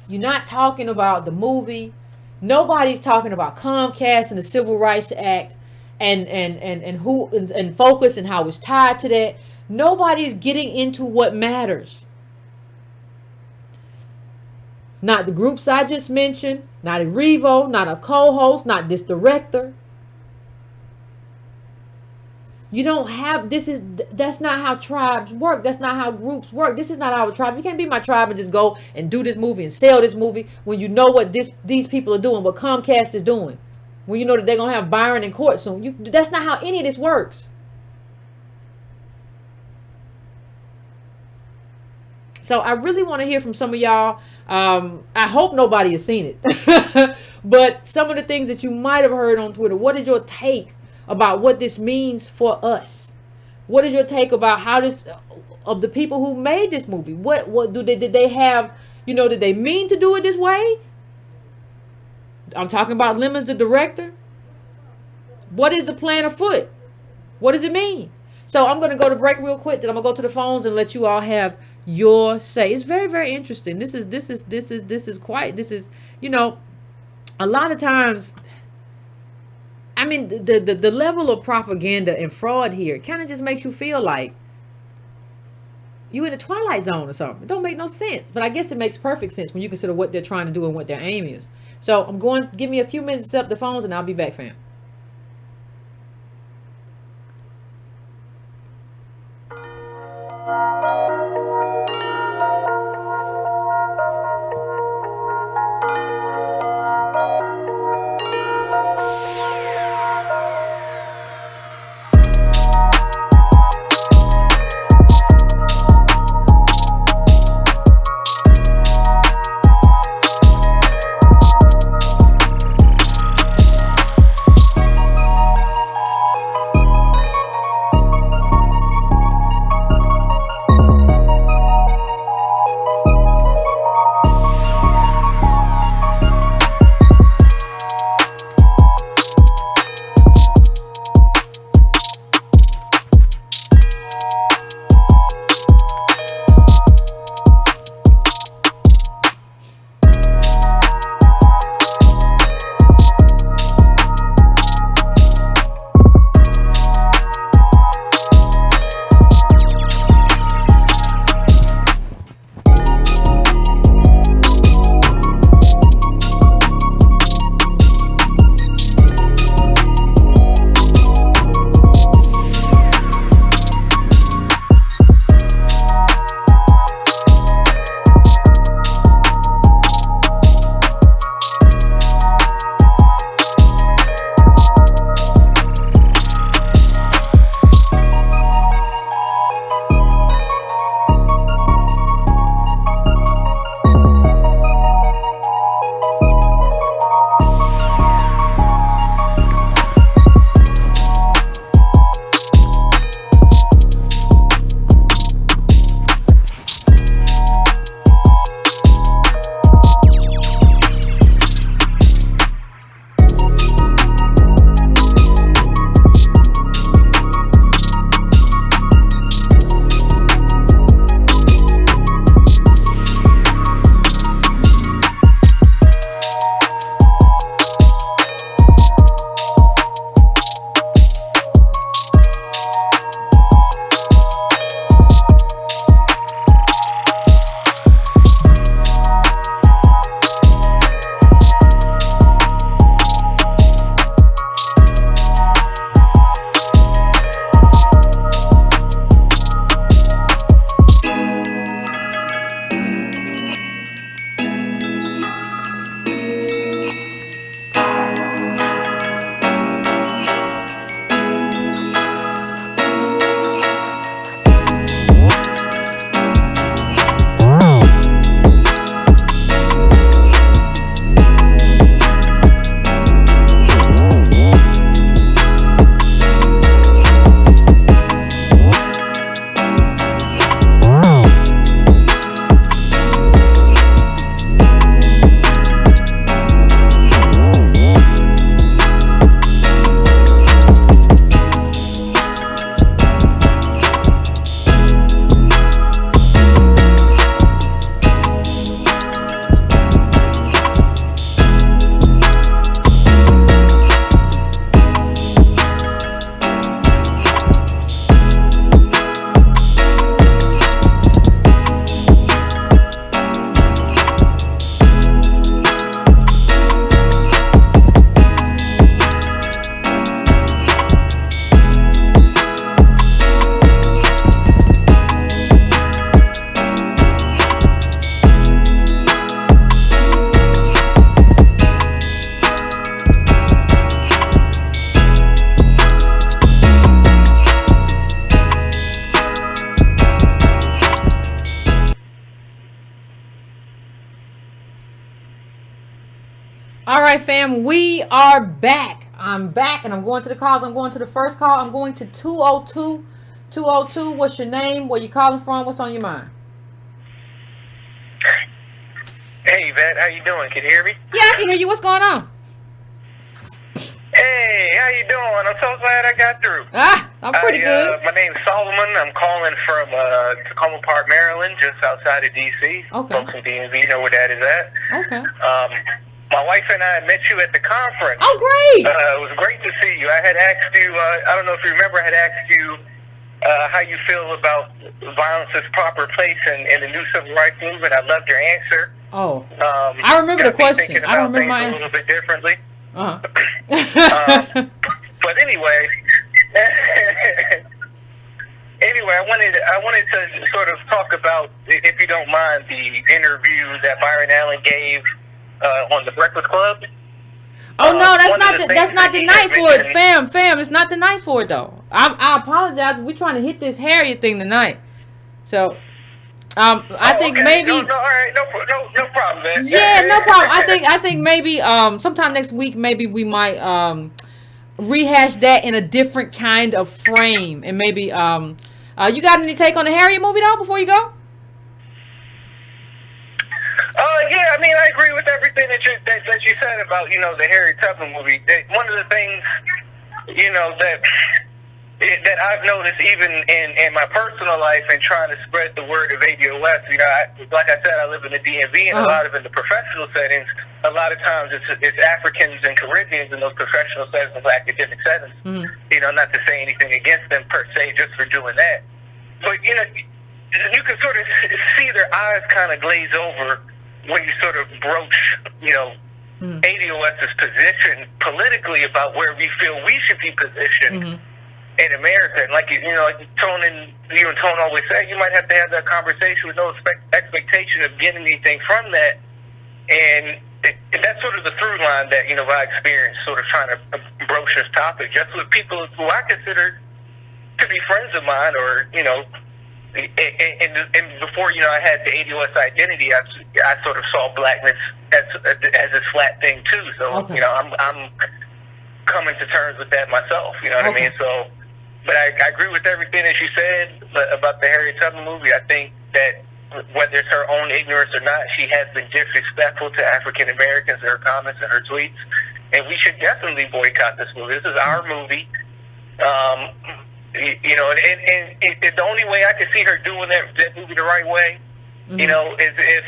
You're not talking about the movie. Nobody's talking about Comcast and the Civil Rights Act and focus and how it's tied to that. Nobody's getting into what matters. Not the groups I just mentioned, not a Revo, not a co-host, not this director. You don't have, that's not how tribes work. That's not how groups work. This is not our tribe. You can't be my tribe and just go and do this movie and sell this movie when you know what these people are doing, what Comcast is doing. When you know that they're going to have Byron in court soon. That's not how any of this works. So I really want to hear from some of y'all. I hope nobody has seen it. But some of the things that you might have heard on Twitter, what is your take about what this means for us. What is your take about how this, of the people who made this movie? What did they have? Did they mean to do it this way? I'm talking about Lemons, the director. What is the plan afoot? What does it mean? So I'm gonna go to break real quick. Then I'm gonna go to the phones and let you all have your say. It's very, very interesting. This is a lot of times. I mean, the level of propaganda and fraud here kind of just makes you feel like you in the Twilight Zone or something. It don't make no sense. But I guess it makes perfect sense when you consider what they're trying to do and what their aim is. So I'm going, give me a few minutes to set up the phones and I'll be back, fam. All right, fam, we are back. I'm back and I'm going to the calls. I'm going to the first call. I'm going to 202. 202. What's your name? Where you calling from? What's on your mind? Hey, Yvette, how you doing? Can you hear me? Yeah, I can hear you. What's going on? Hey, how you doing? I'm so glad I got through. I'm pretty good. My name's Solomon. I'm calling from Tacoma Park, Maryland, just outside of D.C. Okay. Folks in DMV know where that is at. Okay. My wife and I met you at the conference. Oh, great. It was great to see you. I had asked you, I don't know if you remember, I had asked you how you feel about violence's proper place in the new civil rights movement. I loved your answer. Oh, I remember the question. I don't remember my answer. A answer. little bit differently. Uh-huh. But anyway, I wanted to sort of talk about, if you don't mind, the interview that Byron Allen gave on the Breakfast Club. Oh no, that's not the night for it, fam. It's not the night for it though. I apologize. We're trying to hit this Harriet thing tonight, so. I think maybe. No, all right, no problem, man. Yeah, no problem. I think maybe sometime next week maybe we might rehash that in a different kind of frame, and maybe you got any take on the Harriet movie though before you go? Yeah, I mean I agree with everything that you said about the Harriet Tubman movie. One of the things that I've noticed even in my personal life and trying to spread the word of ADOS, like I said, I live in the DMV and a lot of in the professional settings, a lot of times it's Africans and Caribbeans in those professional settings, academic settings. Not to say anything against them per se, just for doing that. But, you can sort of see their eyes kind of glaze over when you sort of broach, ADOS's position politically about where we feel we should be positioned in America. And like Tone and you and Tone always say, you might have to have that conversation with no expectation of getting anything from that. And that's sort of the through line that I experienced sort of trying to broach this topic, just with people who I consider to be friends of mine, or and before I had the ADOS identity, I sort of saw blackness as a flat thing too. So I'm coming to terms with that myself. You know what I mean? So. But I agree with everything that she said about the Harriet Tubman movie. I think that whether it's her own ignorance or not, she has been disrespectful to African Americans in her comments and her tweets. And we should definitely boycott this movie. This is our movie. And the only way I can see her doing that movie the right way, is if,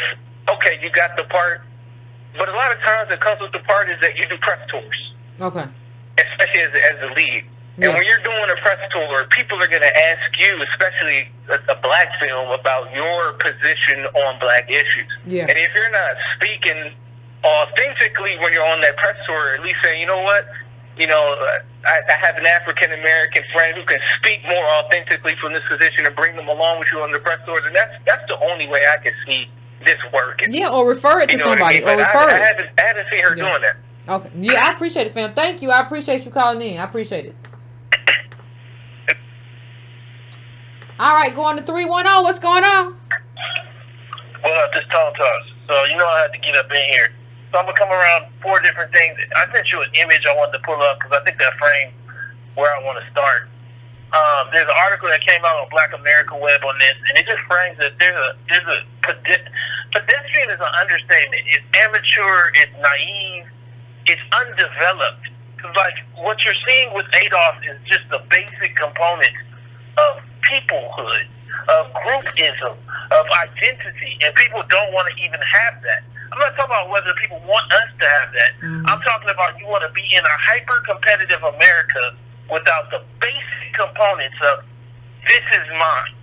okay, you got the part, but a lot of times it comes with the part is that you do press tours. Okay. Especially as the lead. And when you're doing a press tour, people are going to ask you, especially a black film, about your position on black issues. Yeah. And if you're not speaking authentically when you're on that press tour, at least say, you know what, I have an African-American friend who can speak more authentically from this position and bring them along with you on the press tours. And that's the only way I can see this working. Yeah, or refer it to somebody. I haven't seen her doing that. Okay. Yeah, I appreciate it, fam. Thank you. I appreciate you calling in. I appreciate it. All right, going to 310. What's going on? Well, this Tone Talks. So, I had to get up in here. So, I'm going to come around 4 different things. I sent you an image I wanted to pull up because I think that frames where I want to start. There's an article that came out on Black America Web on this, and it just frames that there's a pedestrian is an understatement. It's amateur, it's naive, it's undeveloped. Because, what you're seeing with Adolf is just the basic components of peoplehood, of groupism, of identity, and people don't want to even have that. I'm not talking about whether people want us to have that. I'm talking about you want to be in a hyper-competitive America without the basic components of this is mine.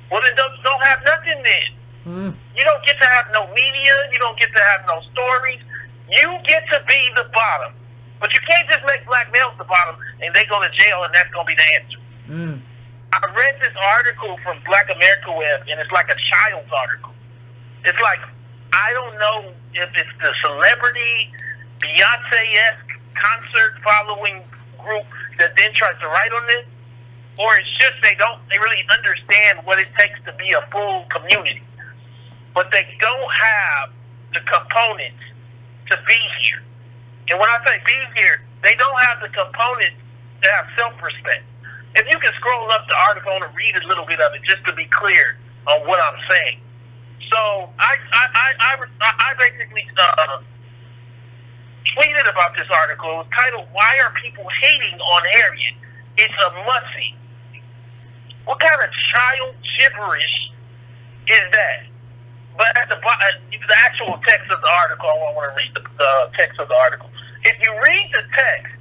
Well, then don't have nothing then. You don't get to have no media. You don't get to have no stories. You get to be the bottom. But you can't just make black males the bottom and they go to jail and that's going to be the answer. I read this article from Black America Web, and it's like a child's article. It's like, I don't know if it's the celebrity, Beyonce-esque concert following group that then tries to write on this, or it's just they really understand what it takes to be a full community. But they don't have the components to be here. And when I say be here, They don't have the components to have self-respect. If you can scroll up the article and read a little bit of it, just to be clear on what I'm saying. So I basically tweeted about this article. It was titled, "Why Are People Hating on Harriet? It's a must-see." What kind of child gibberish is that? But at the actual text of the article, I want to read the text of the article. If you read the text,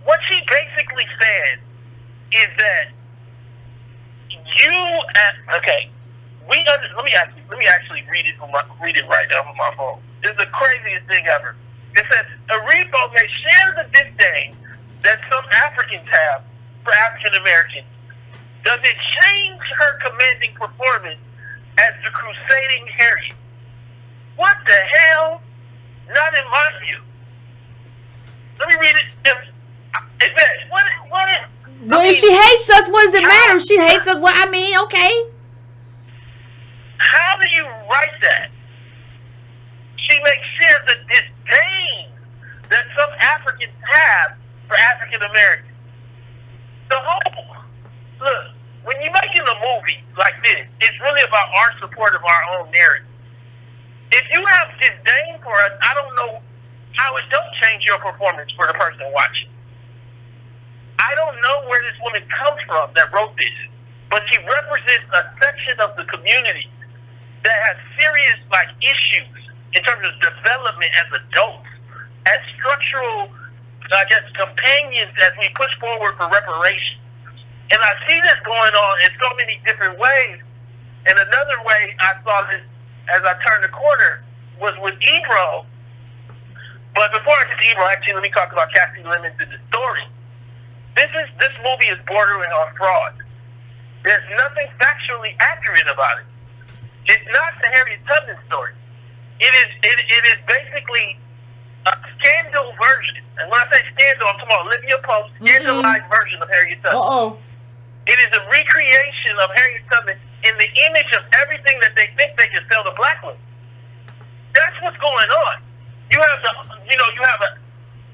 what she basically said is that let me actually read it right now on my phone. It's the craziest thing ever. It says, Aribo may share the disdain that some Africans have for African Americans. Does it change her commanding performance as the crusading Harriet? What the hell? Not in my view. Let me read it. If she hates us, what does it matter? If she hates us, well, I mean, okay. How do you write that? She may share the disdain that some Africans have for African Americans. Look, when you're making a movie like this, it's really about our support of our own narrative. If you have disdain for us, I don't know how it don't change your performance for the person watching. I don't know where this woman comes from that wrote this, but she represents a section of the community that has serious issues in terms of development as adults, as structural, companions as we push forward for reparations. And I see this going on in so many different ways. And another way I saw this as I turned the corner was with Ebro. But before I get to Ebro, actually, let me talk about Cassie Lemons in the story. This movie is bordering on fraud. There's nothing factually accurate about it. It's not the Harriet Tubman story. It is basically a scandal version. And when I say scandal, I'm talking about Olivia Pope's scandalized version of Harriet Tubman. It is a recreation of Harriet Tubman in the image of everything that they think they can sell to black women. That's what's going on. You have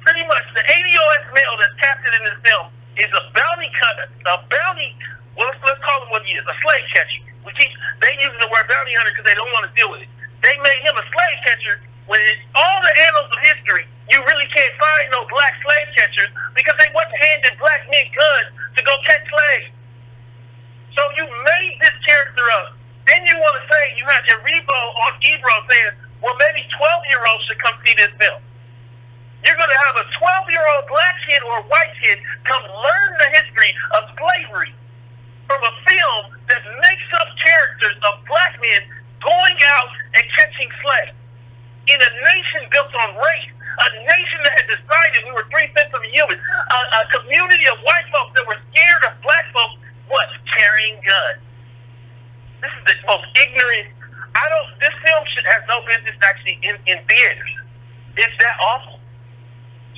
pretty much the ADOS male that's captured in this film is a bounty cutter, let's call him what he is, a slave catcher. They use the word bounty hunter because they don't want to deal with it. They made him a slave catcher when in all the annals of history, you really can't find no black slave catchers because they wasn't handing black men guns to go catch slaves. So you made this character up. Then you want to say you had Aribo on Ebro saying, well, maybe 12-year-olds should come see this film. You're going to have a 12-year-old black kid or white kid come learn the history of slavery from a film that makes up characters of black men going out and catching slaves. In a nation built on race, a nation that had decided we were 3/5 of a human, a community of white folks that were scared of black folks, carrying guns. This is the most ignorant. This film has no business actually in theaters. It's that awful.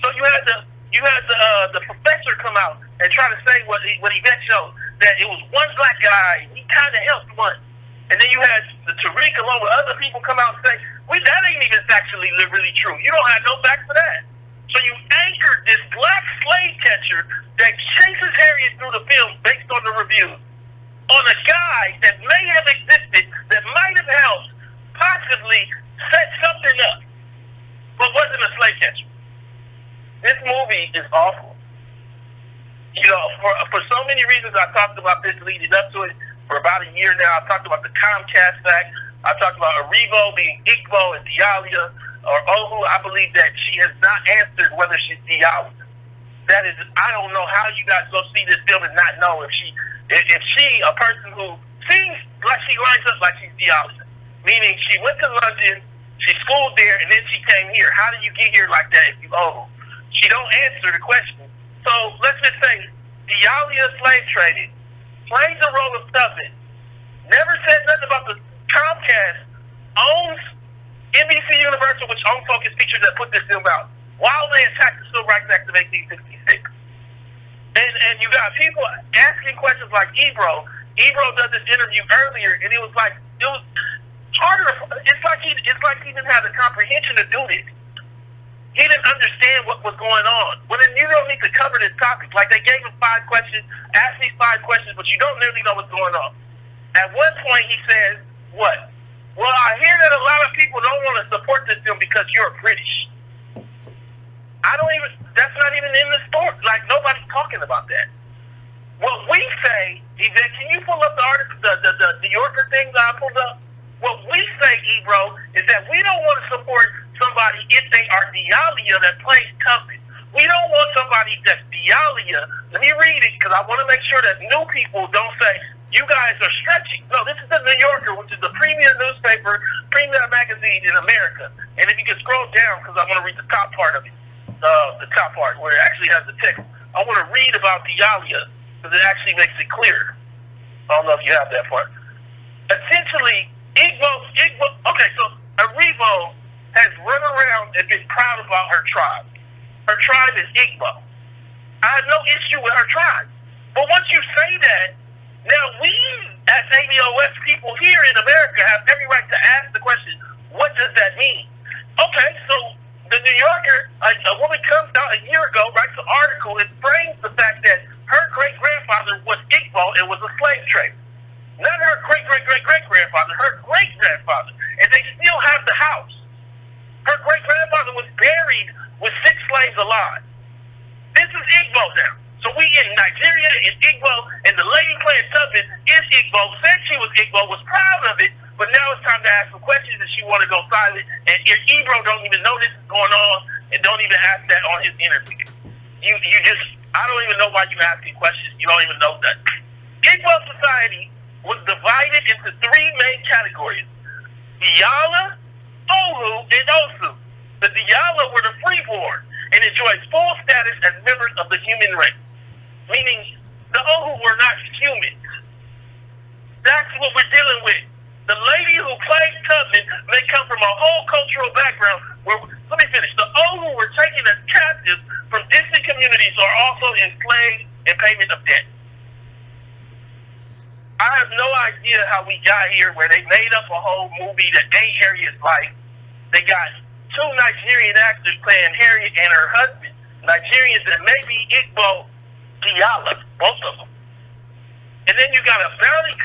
So you had the professor come out and try to say what Yvette showed, that it was one black guy, he kind of helped one. And then you had the Tariq along with other people come out and say, that ain't even factually really true. You don't have no facts for that. So you anchored this black slave catcher that chases Harriet through the film based on the reviews on a guy that may have existed, that might have helped possibly set something up, but wasn't a slave catcher. This movie is awful. For so many reasons, I talked about this leading up to it for about a year now. I talked about the Comcast fact. I talked about Aribo being Igbo and Dialia, or Ohu. I believe that she has not answered whether she's Dialia. That is, I don't know how you guys go see this film and not know if she, a person who seems like she lines up like she's Dialia, meaning she went to London, she schooled there, and then she came here. How did you get here like that if you Ohu? She don't answer the question. So let's just say Dialia slave trading, plays the role of Tubman, never said nothing about the Comcast, owns NBC Universal, which owns Focus Features that put this film out, while they attacked the Civil Rights Act of 1866. And you got people asking questions like Ebro. Ebro did this interview earlier, and it was harder. It's like he didn't have the comprehension to do this. He didn't understand what was going on. Well, then you don't need to cover this topic. Like, they gave him 5 questions, asked these 5 questions, but you don't really know what's going on. At one point, he says, what? Well, I hear that a lot of people don't want to support this film because you're British. That's not even in the story. Like, nobody's talking about that. What we say, Yvette, can you pull up the article, the New Yorker thing that I pulled up? What we say, Ebro, is that we don't want to support somebody if they are Dialia that plays Tubman. We don't want somebody that's Dialia. Let me read it because I want to make sure that new people don't say, you guys are stretching. No, this is the New Yorker, which is the premier newspaper, premier magazine in America. And if you can scroll down, because I want to read the top part of it, the top part where it actually has the text. I want to read about Dialia because it actually makes it clear. I don't know if you have that part. Essentially, okay, so Arrivo has run around and been proud about her tribe. Her tribe is Igbo. I have no issue with her tribe. But once you say that, now we, as ABOS people here in America, have every right to ask the question, what does that mean? Okay, so the New Yorker, a woman comes out a year ago, writes an article, and frames the fact that her great-grandfather was Igbo and was a slave trader. Not her great-great-great-great-grandfather, her great-grandfather. And they still have the house. Her great-grandfather was buried with 6 slaves alive. This is Igbo now. So we in Nigeria is Igbo, and the lady playing Tubman is Igbo, said she was Igbo, was proud of it, but now it's time to ask some questions and she want to go silent. And Ebro don't even know this is going on and don't even ask that on his interview. I don't even know why you're asking questions. You don't even know that. Igbo society was divided into 3 main categories: Diala, Ohu, and Osu. The Diala were the freeborn and enjoyed full status as members of the human race, meaning the Ohu were not humans. That's what we're dealing with. The lady who played Tubman may come from a whole cultural background where, let me finish, the Ohu were taken as captives from distant communities or also enslaved in payment of debt. I have no idea how we got here where they made up a whole movie that ain't Harriet's life. They got 2 Nigerian actors playing Harriet and her husband, Nigerians that may be Igbo Diala, both of them. And then you got a bounty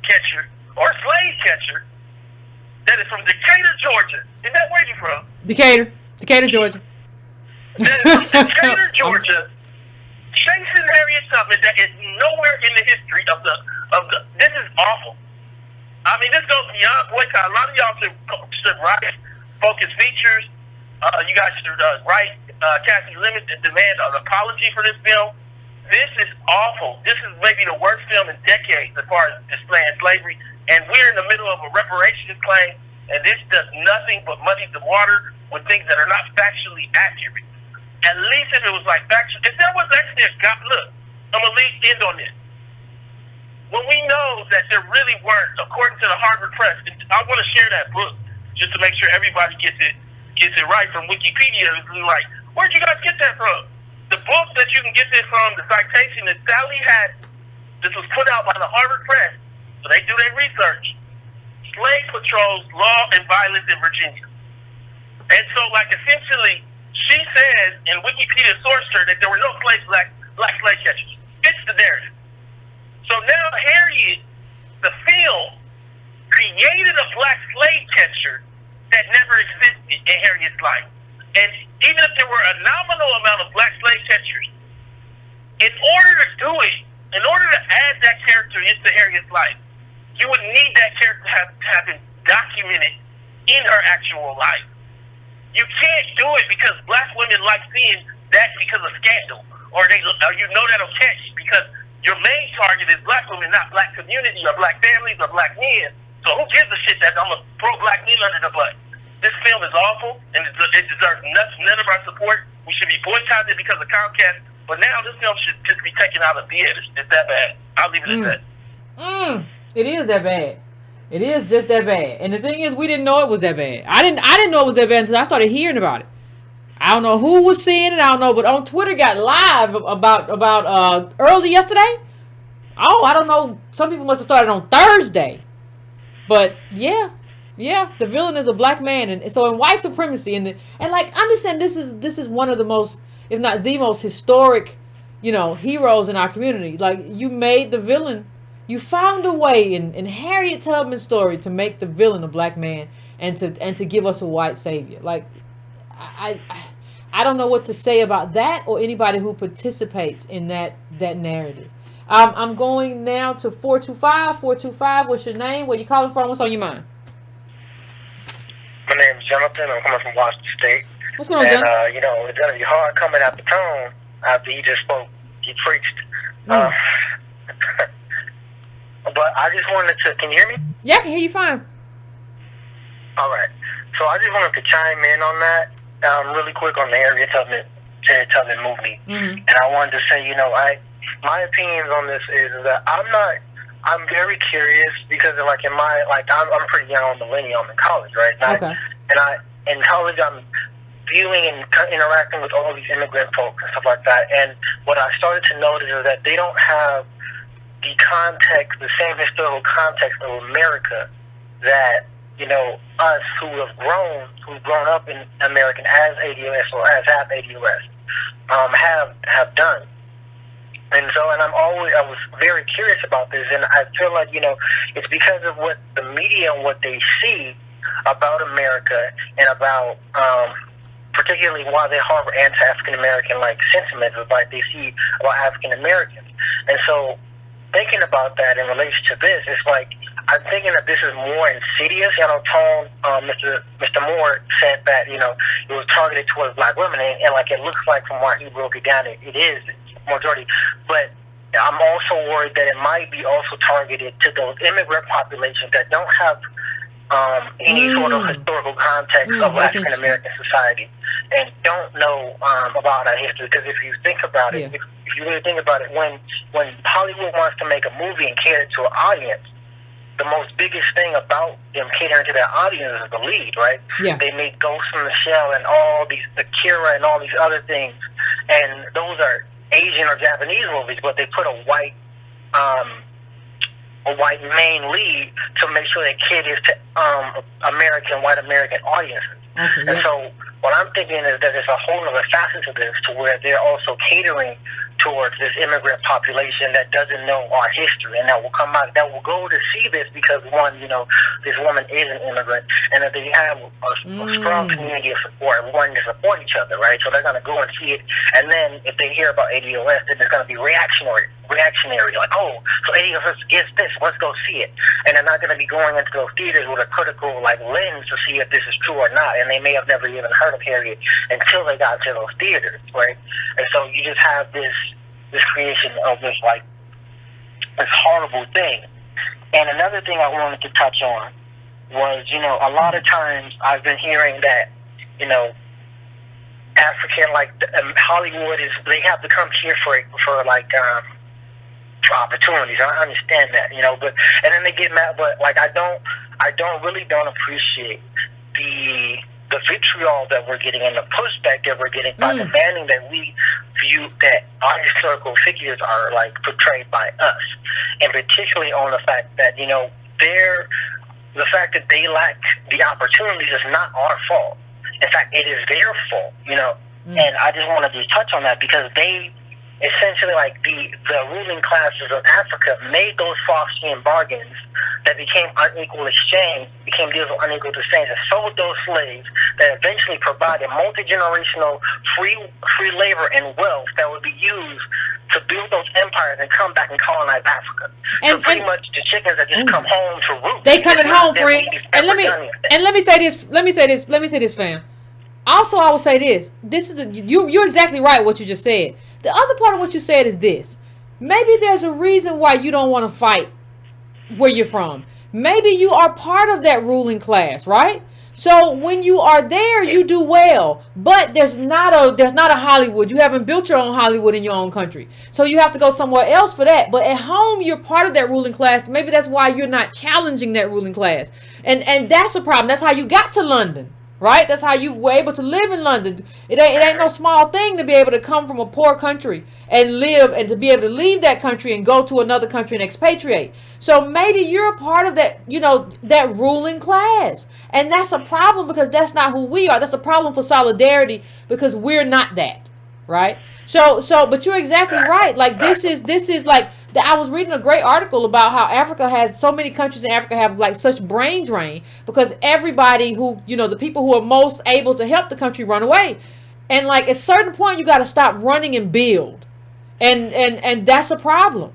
catcher or slave catcher that is from Decatur, Georgia. Is that where you from? Decatur, Georgia. That is from Decatur, Georgia, chasing Harriet Tubman that is nowhere in the history of the. This is awful. I mean, this goes beyond boycott. A lot of y'all should write focus features. You guys should write Cassie Limit and demand an apology for this film. This is awful. This is maybe the worst film in decades as far as displaying slavery. And we're in the middle of a reparations claim, and this does nothing but muddy the water with things that are not factually accurate. At least if it was like factual, if there was actually look, I'm going to end on this. When we know that there really weren't, according to the Harvard Press, I want to share that book just to make sure everybody gets it right from Wikipedia. It's like, where'd you guys get that from? The book that you can get this from, the citation that Sally had, this was put out by the Harvard Press, so they do their research. Slave Patrols, Law and Violence in Virginia. And so, like, essentially, she says, and Wikipedia sourced her, that there were no black slave catchers. It's the narrative. So now Harriet, the film, created a black slave catcher that never existed in Harriet's life. And even if there were a nominal amount of black slave catchers, in order to do it, in order to add that character into Harriet's life, you would need that character to have been documented in her actual life. You can't do it because black women like seeing that because of scandal, or you know that'll catch because your main target is black women, not black community or black families or black men. So who gives a shit that I'm going to throw black men under the bus? This film is awful, and it deserves none of our support. We should be boycotted because of Comcast. But now this film should just be taken out of theaters. It's that bad. I'll leave it at that. It is that bad. It is just that bad. And the thing is, we didn't know it was that bad. I didn't know it was that bad until I started hearing about it. I don't know who was seeing it. I don't know, but on Twitter got live about early yesterday. Oh, I don't know. Some people must have started on Thursday. But yeah, Yeah, the villain is a black man, and so in white supremacy, and like understand this is one of the most, if not the most historic, heroes in our community. Like you made the villain, you found a way in Harriet Tubman's story to make the villain a black man and to give us a white savior. Like I don't know what to say about that or anybody who participates in that narrative. I'm going now to 425. 425. What's your name? Where you calling from? What's on your mind? My name is Jonathan. I'm coming from Washington State. What's going on, Jonathan? And, it's going to be hard coming out the tone after he just spoke. He preached. But I just wanted to, can you hear me? Yeah, I can hear you fine. All right. So I just wanted to chime in on that really quick on the Harriet Tubman movie. Mm-hmm. And I wanted to say, my opinions on this is that I'm very curious because I'm pretty young on millennial. I'm in college, right? Okay. In college, I'm viewing and interacting with all these immigrant folks and stuff like that. And what I started to notice is that they don't have the context, the same historical context of America that, us who've grown up in American as ADOS or as half ADOS, have done. And I was very curious about this, and I feel like, it's because of what the media and what they see about America and about, particularly why they harbor anti-African American sentiments like they see about African Americans. And so, thinking about that in relation to this, it's like I'm thinking that this is more insidious. Tone, Mr. Moore said that it was targeted towards black women, and it looks like from where he broke it down, it is majority. But I'm also worried that it might be also targeted to those immigrant populations that don't have any sort of historical context of African American society and don't know about our history. Because if you think about it, if you really think about it, when Hollywood wants to make a movie and cater to an audience, the most biggest thing about them catering to their audience is the lead, right? Yeah. They make Ghost in the Shell and all these Akira and all these other things, and those are Asian or Japanese movies, but they put a white main lead to make sure that caters to white American audiences. Okay, and so what I'm thinking is that there's a whole other facet to this, to where they're also catering towards this immigrant population that doesn't know our history, and that will come out, that will go to see this because one, this woman is an immigrant, and that they have a strong community of support, wanting to support each other, right? So they're going to go and see it, and then if they hear about ADOS, then it's going to be reactionary, like, oh, so ADOS gets this, let's go see it, and they're not going to be going into those theaters with a critical lens to see if this is true or not, and they may have never even heard of Harriet until they got to those theaters, right? And so you just have this creation of this horrible thing. And another thing I wanted to touch on was, a lot of times I've been hearing that, African, Hollywood they have to come here for opportunities. I understand that, but, and then they get mad, but I really don't appreciate the vitriol that we're getting and the pushback that we're getting by demanding that we view that our historical figures are portrayed by us, and particularly on the fact that the fact that they lack the opportunities is not our fault. In fact, it is their fault. And I just want to just touch on that because they essentially, the ruling classes of Africa made those Faustian bargains that became unequal exchange, became deals of unequal exchange, and sold those slaves that eventually provided multi-generational free labor and wealth that would be used to build those empires and come back and colonize Africa. So pretty much the chickens that just come home to roost. They coming home, friend. And let me say this, fam. Also, I will say this. You're exactly right what you just said. The other part of what you said is this. Maybe there's a reason why you don't want to fight where you're from. Maybe you are part of that ruling class, right? So when you are there, you do well. But there's not a Hollywood. You haven't built your own Hollywood in your own country. So you have to go somewhere else for that. But at home, you're part of that ruling class. Maybe that's why you're not challenging that ruling class. And that's a problem. That's how you got to London. right? That's how you were able to live in London. It ain't no small thing to be able to come from a poor country and live, and to be able to leave that country and go to another country and expatriate. So maybe you're a part of that, that ruling class. And that's a problem, because that's not who we are. That's a problem for solidarity, because we're not that, right? So, but you're exactly right. Like, this is like, I was reading a great article about how Africa has, so many countries in Africa have like such brain drain, because everybody who, the people who are most able to help the country run away. And like, at a certain point, you got to stop running and build. And that's a problem.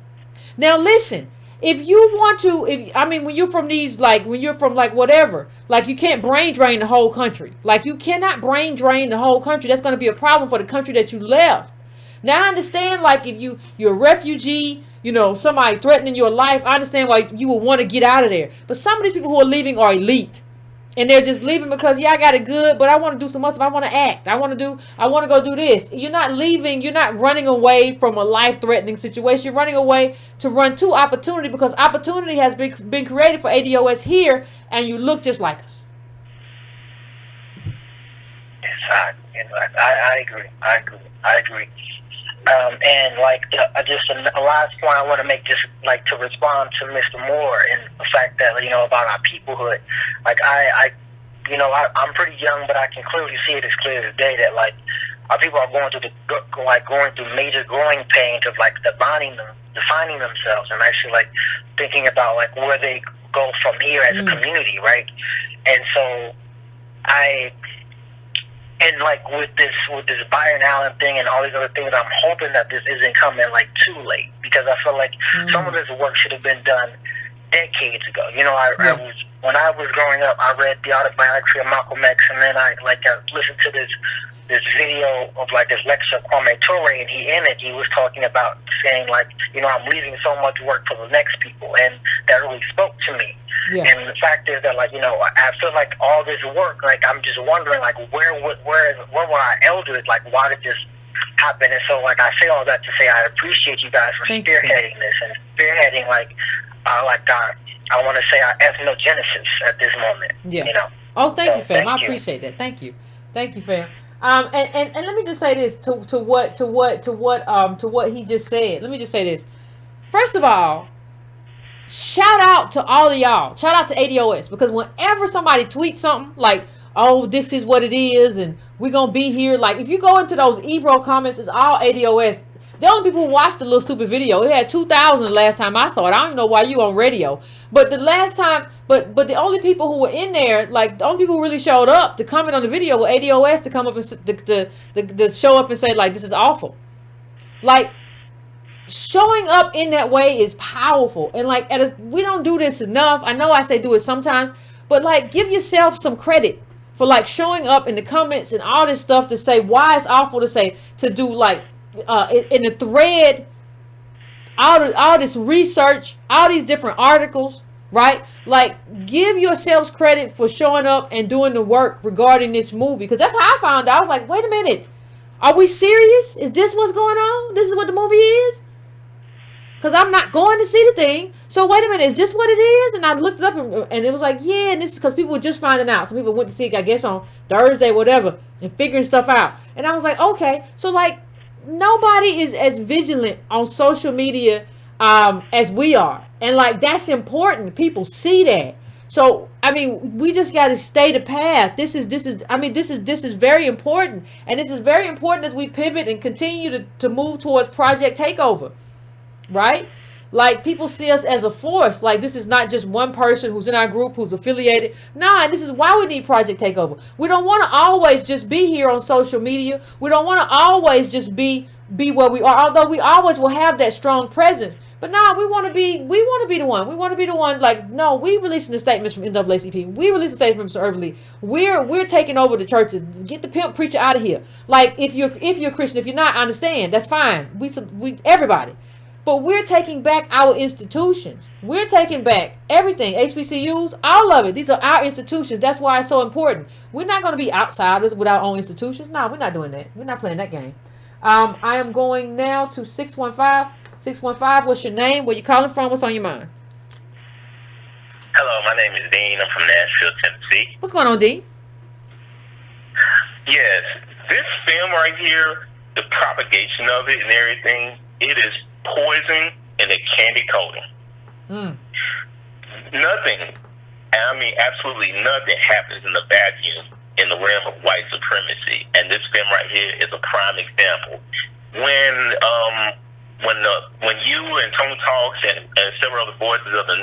Now, listen, if you want to, when you're from these, like, when you're from like whatever, like, you can't brain drain the whole country. Like, you cannot brain drain the whole country. That's going to be a problem for the country that you left. Now, I understand, like, if you're a refugee, somebody threatening your life, I understand why you would want to get out of there. But some of these people who are leaving are elite. And they're just leaving because, I got it good, but I want to do some other stuff. I want to act. I want to go do this. You're not leaving. You're not running away from a life-threatening situation. You're running away to run to opportunity, because opportunity has been created for ADOS here, and you look just like us. Yes, I agree. I agree. And like, just a last point I want to make, just like to respond to Mr. Moore and the fact that, about our peoplehood. Like, I'm pretty young, but I can clearly see it as clear as day that, like, our people are going through major growing pains of like defining themselves, and actually like thinking about like where they go from here as a community, right? And so and like with this Byron Allen thing and all these other things, I'm hoping that this isn't coming like too late, because I feel like some of this work should have been done decades ago. When I was growing up, I read the autobiography of Malcolm X, and then I listened to this video of like this lecture of Kwame Ture, and he was talking about saying like, I'm leaving so much work for the next people, and that really spoke to me. Yeah. And the fact is that, like, I feel like all this work, like, I'm just wondering, like, where were our elders? Like, why did this happen? And so, like, I say all that to say I appreciate you guys for spearheading this, and spearheading, I want to say our ethnogenesis at this moment. Yeah. Oh, thank you, fam. I appreciate that. Thank you, fam. And let me just say this to what he just said. Let me just say this. First of all, shout out to all of y'all. Shout out to ADOS, because whenever somebody tweets something like, oh, this is what it is, and we're going to be here. Like, if you go into those Ebro comments, it's all ADOS. The only people who watched the little stupid video, it had 2,000 the last time I saw it. I don't even know why you on radio. But the last time, but the only people who were in there, like, the only people who really showed up to comment on the video were ADOS to come up and to show up and say, like, this is awful. Like, showing up in that way is powerful. And, like, we don't do this enough. I know I say do it sometimes, but, like, give yourself some credit for, like, showing up in the comments and all this stuff to say why it's awful to do, like, in a thread, all this research, all these different articles, right? Like, give yourselves credit for showing up and doing the work regarding this movie, because that's how I found out. I was like, wait a minute, are we serious? Is this what's going on? This is what the movie is? Because I'm not going to see the thing. So wait a minute, is this what it is? And I looked it up, and it was like, yeah, and this is because people were just finding out. Some people went to see it, I guess, on Thursday, whatever, and figuring stuff out. And I was like, okay, so, like, nobody is as vigilant on social media as we are, and, like, that's important. People see that. So, I mean, we just got to stay the path. This is very important, and this is very important as we pivot and continue to move towards Project Takeover, right? Like, people see us as a force. Like, this is not just one person who's in our group who's affiliated. Nah, and this is why we need Project Takeover. We don't want to always just be here on social media. We don't want to always just be where we are, although we always will have that strong presence. But nah, we want to be the one. We want to be the one. Like, no, we releasing the statements from NAACP. We releasing statements from Urban League. We're taking over the churches. Get the pimp preacher out of here. Like, if you're Christian, if you're not, I understand. That's fine. We everybody. But we're taking back our institutions. We're taking back everything. HBCUs, all of it. These are our institutions. That's why it's so important. We're not going to be outsiders with our own institutions. No, we're not doing that. We're not playing that game. I am going now to 615. 615, what's your name? Where you calling from? What's on your mind? Hello, my name is Dean. I'm from Nashville, Tennessee. What's going on, Dean? Yes, this film right here, the propagation of it and everything, it is poison and a candy coating. Mm. Nothing, I mean, absolutely nothing happens in the vacuum in the realm of white supremacy, and this film right here is a prime example. When you and Tony Talks and several other voices of the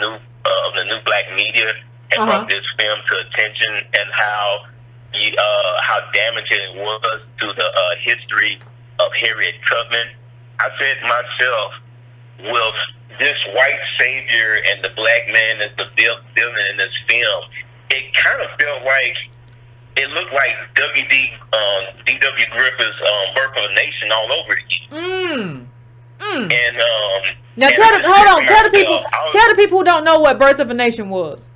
new black media had brought this film to attention, and how damaging it was to the history of Harriet Tubman, I said to myself, will this white savior and the black man is the villain in this film? It kind of felt like, it looked like D.W. Griffith's Birth of a Nation all over again. And now tell the people who don't know what Birth of a Nation was.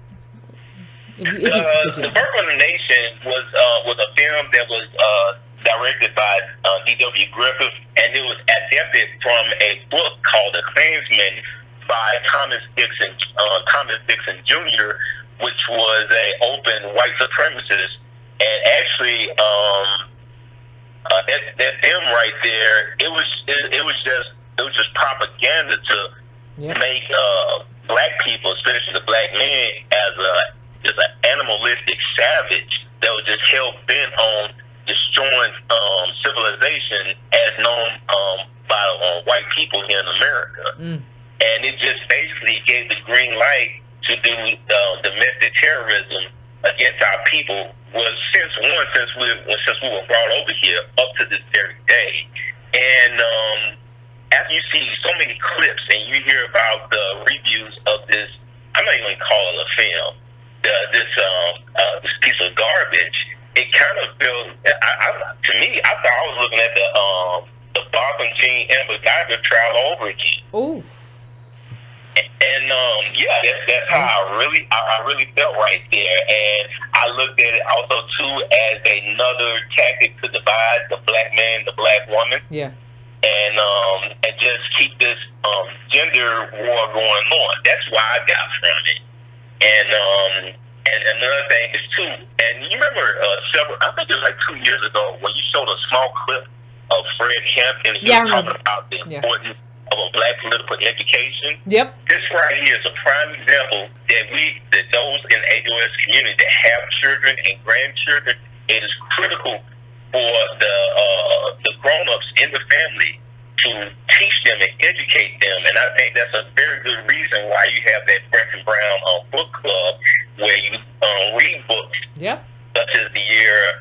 The Birth of a Nation was a film that was directed by D.W. Griffith, and it was adapted from a book called The Klansman by Thomas Dixon Jr., which was an open white supremacist. And actually, that film right there, it was just propaganda to make black people, especially the black men, as an animalistic savage that was just hell bent on destroying civilization as known by white people here in America. And it just basically gave the green light to do domestic terrorism against our people. Since we were brought over here up to this very day. And after you see so many clips and you hear about the reviews of this, I'm not even call it a film, this piece of garbage, it kind of feels, to me, I thought I was looking at the Bob and Jean Amber Guyver trial all over again. Ooh. And that's how I really felt right there. And I looked at it also too as another tactic to divide the black man, the black woman. Yeah. And just keep this gender war going on. That's why I got from it. And another thing is too, and you remember I think it was like 2 years ago when you showed a small clip of Fred Hampton, he was talking about the importance of a black political education. Yep. This right here is a prime example that those in the AOS community that have children and grandchildren, it is critical for the grown-ups in the family to teach them and educate them. And I think that's a very good reason why you have that Breaking Brown book club where you read books such as the year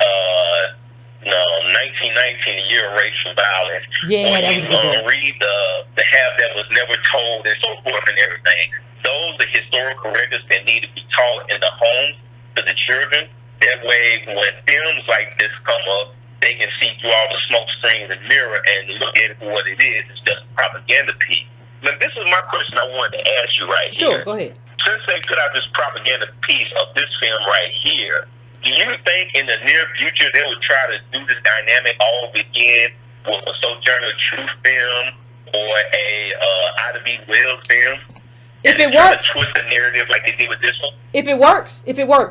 1919, the year of racial violence. Yeah, that was good. Read the half that was never told and so forth and everything. Those are historical records that need to be taught in the homes to the children. That way, when films like this come up, they can see through all the smoke screens and mirror and look at it for what it is. It's just a propaganda piece. Now, this is my question I wanted to ask you right here. Sure, go ahead. Since they put out this propaganda piece of this film right here, do you think in the near future they would try to do this dynamic all over again with a Sojourner Truth film or a Ida B. Wells film? If it works, twist the narrative like they did with this one. If it works,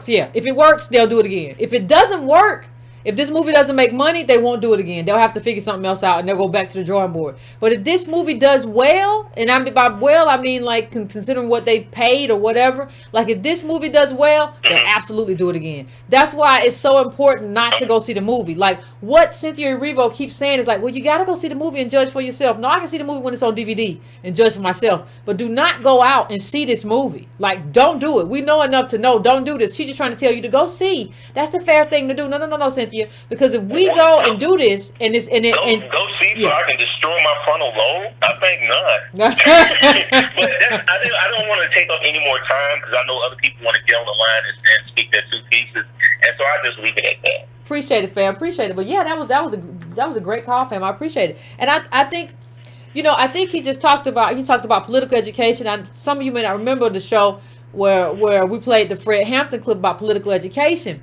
yeah. If it works, they'll do it again. If it doesn't work, if this movie doesn't make money, they won't do it again. They'll have to figure something else out and they'll go back to the drawing board. But if this movie does well, and by well, I mean like considering what they paid or whatever, like if this movie does well, they'll absolutely do it again. That's why it's so important not to go see the movie. Like what Cynthia Erivo keeps saying is like, well, you got to go see the movie and judge for yourself. No, I can see the movie when it's on DVD and judge for myself. But do not go out and see this movie. Like, don't do it. We know enough to know. Don't do this. She's just trying to tell you to go see. That's the fair thing to do. No, Cynthia. Because if we go and do this and go see so I can destroy my frontal lobe, I think not. But I don't want to take up any more time because I know other people want to get on the line and speak their two pieces, and so I just leave it at that. Appreciate it, fam. Appreciate it. But yeah, that was a great call, fam. I appreciate it, and I think. I think he talked about political education. Some of you may not remember the show where we played the Fred Hampton clip about political education.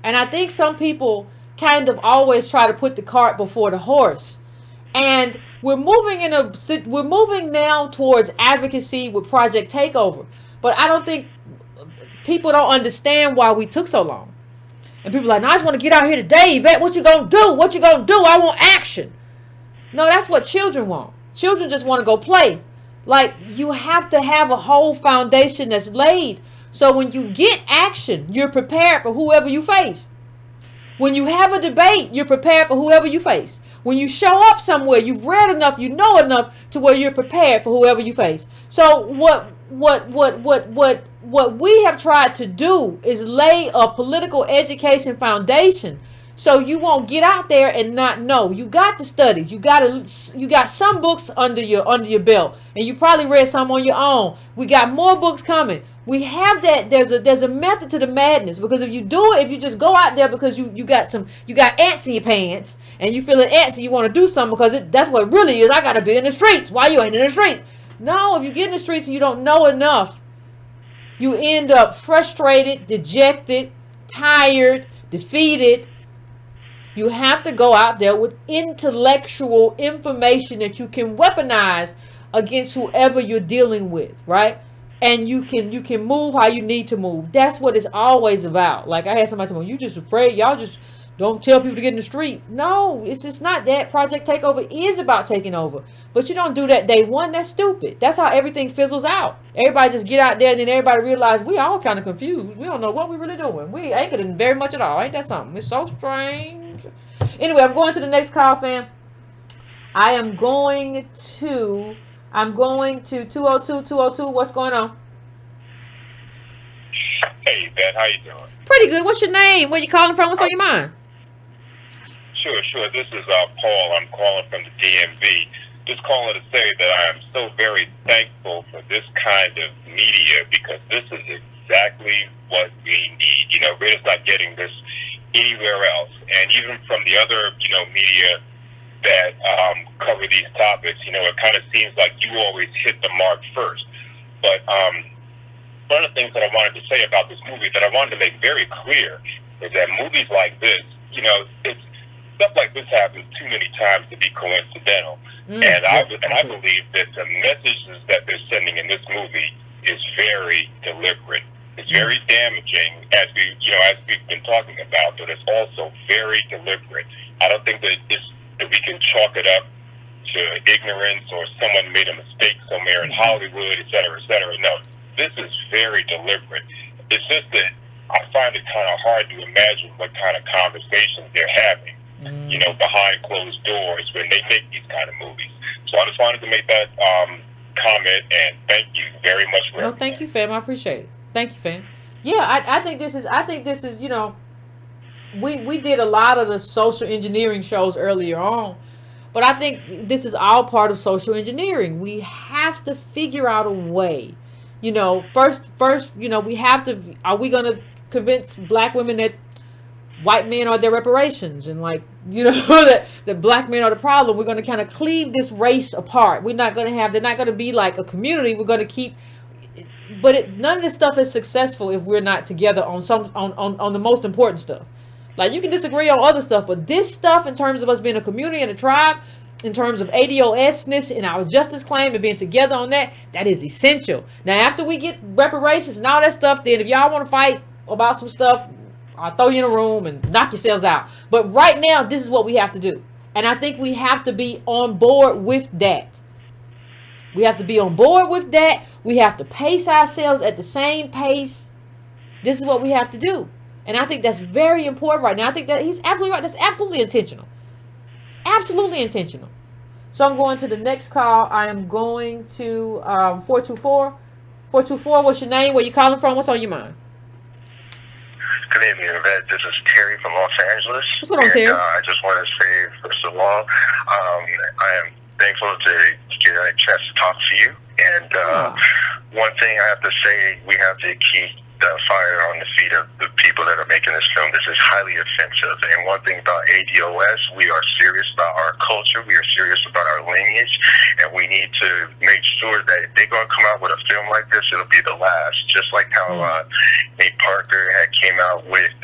And I think some people kind of always try to put the cart before the horse. And we're moving now towards advocacy with Project Takeover. But I don't think people don't understand why we took so long. And people are like, no, I just want to get out here today, Yvette. What you gonna do? What you gonna do? I want action. No, that's what children want. Children just want to go play. Like, you have to have a whole foundation that's laid. So when you get action, you're prepared for whoever you face. When you have a debate, you're prepared for whoever you face. When you show up somewhere, you've read enough, you know enough to where you're prepared for whoever you face. So what we have tried to do is lay a political education foundation, so you won't get out there and not know. You got the studies. You got some books under your belt, and you probably read some on your own. We got more books coming. We have that. There's a method to the madness, because if you do it, if you just go out there because you got ants in your pants and you feeling ants and you want to do something because that's what it really is. I gotta be in the streets. Why you ain't in the streets? No, if you get in the streets and you don't know enough, you end up frustrated, dejected, tired, defeated. You have to go out there with intellectual information that you can weaponize against whoever you're dealing with, right? And you can move how you need to move. That's what it's always about. Like, I had somebody tell me, you just afraid, y'all just don't tell people to get in the street. No, it's just not that. Project Takeover is about taking over. But you don't do that day one. That's stupid. That's how everything fizzles out. Everybody just get out there and then everybody realize we all kind of confused. We don't know what we're really doing. We ain't getting very much at all. Ain't that something? It's so strange. Anyway, I'm going to the next call, fam. I am going to 202. What's going on? Hey, Yvette, how you doing? Pretty good. What's your name? Where you calling from? What's on your mind? Sure. This is Paul. I'm calling from the DMV. Just calling to say that I am so very thankful for this kind of media, because this is exactly what we need. You know, we're just not getting this anywhere else. And even from the other, media that cover these topics, it kind of seems like you always hit the mark first. But one of the things that I wanted to say about this movie that I wanted to make very clear is that movies like this, it's stuff like this happens too many times to be coincidental. And I believe that the messages that they're sending in this movie is very deliberate. It's very damaging, as we've been talking about, but it's also very deliberate. I don't think that we can chalk it up to ignorance or someone made a mistake somewhere in Hollywood, et cetera, et cetera. No, this is very deliberate. It's just that I find it kind of hard to imagine what kind of conversations they're having, behind closed doors when they make these kind of movies. So I just wanted to make that comment, and thank you very much for everything. Thank you, fam. I appreciate it. Thank you, fam. Yeah, I think this is, we did a lot of the social engineering shows earlier on, but I think this is all part of social engineering. We have to figure out a way, first, we have to, are we going to convince black women that white men are their reparations, and that black men are the problem? We're going to kind of cleave this race apart. They're not going to be like a community. We're going to keep, but none of this stuff is successful if we're not together on the most important stuff. Like, you can disagree on other stuff, but this stuff, in terms of us being a community and a tribe, in terms of ADOS-ness and our justice claim and being together on that is essential. Now, after we get reparations and all that stuff, then if y'all want to fight about some stuff, I'll throw you in a room and knock yourselves out. But right now, this is what we have to do. And I think we have to be on board with that. We have to be on board with that. We have to pace ourselves at the same pace. This is what we have to do. And I think that's very important right now. I think that he's absolutely right. That's absolutely intentional. Absolutely intentional. So I'm going to the next call. I am going to 424. 424, what's your name? Where you calling from? What's on your mind? Good evening, Yvette. This is Terry from Los Angeles. What's going on, Terry? I just want to say, first of all, I am thankful to get a chance to talk to you. And one thing I have to say, we have to keep the fire on the feet of the people that are making this film. This is highly offensive. And one thing about ADOS, we are serious about our culture. We are serious about our lineage. And we need to make sure that if they're going to come out with a film like this, it'll be the last. Just like how Nate Parker had came out with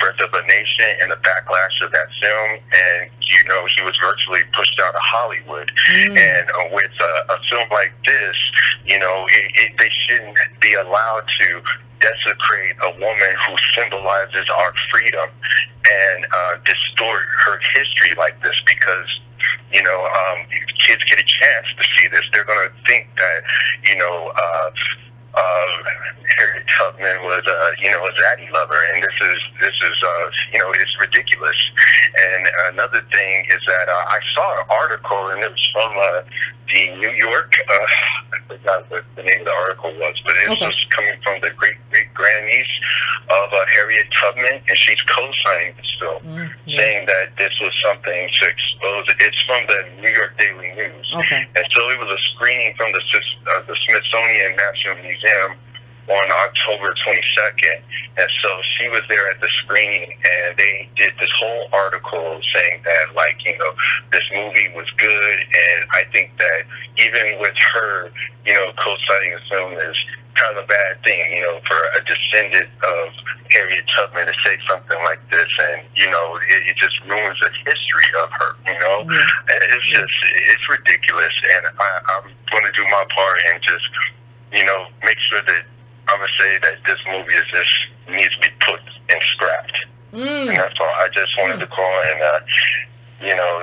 Birth of a Nation and the backlash of that film. And, he was virtually pushed out of Hollywood. And with a film like this, they shouldn't be allowed to desecrate a woman who symbolizes our freedom and distort her history like this, because if kids get a chance to see this, they're going to think that Harriet Tubman was a zaddy lover, and this is it's ridiculous. And another thing is that I saw an article, and it was from the New York. I forgot what the name of the article was, but it was coming from the great grandniece of Harriet Tubman, and she's co-signing this film, saying that this was something to expose. It's from the New York Daily News, and so it was a screening from the Smithsonian National Museum on October 22nd, and so she was there at the screening, and they did this whole article saying that, this movie was good, and I think that even with her, co-signing the film is kind of a bad thing, for a descendant of Harriet Tubman to say something like this, and it just ruins the history of her. It's ridiculous, and I'm going to do my part and just make sure that I'm going to say that this movie needs to be put and scrapped. And that's all. I just wanted to call and,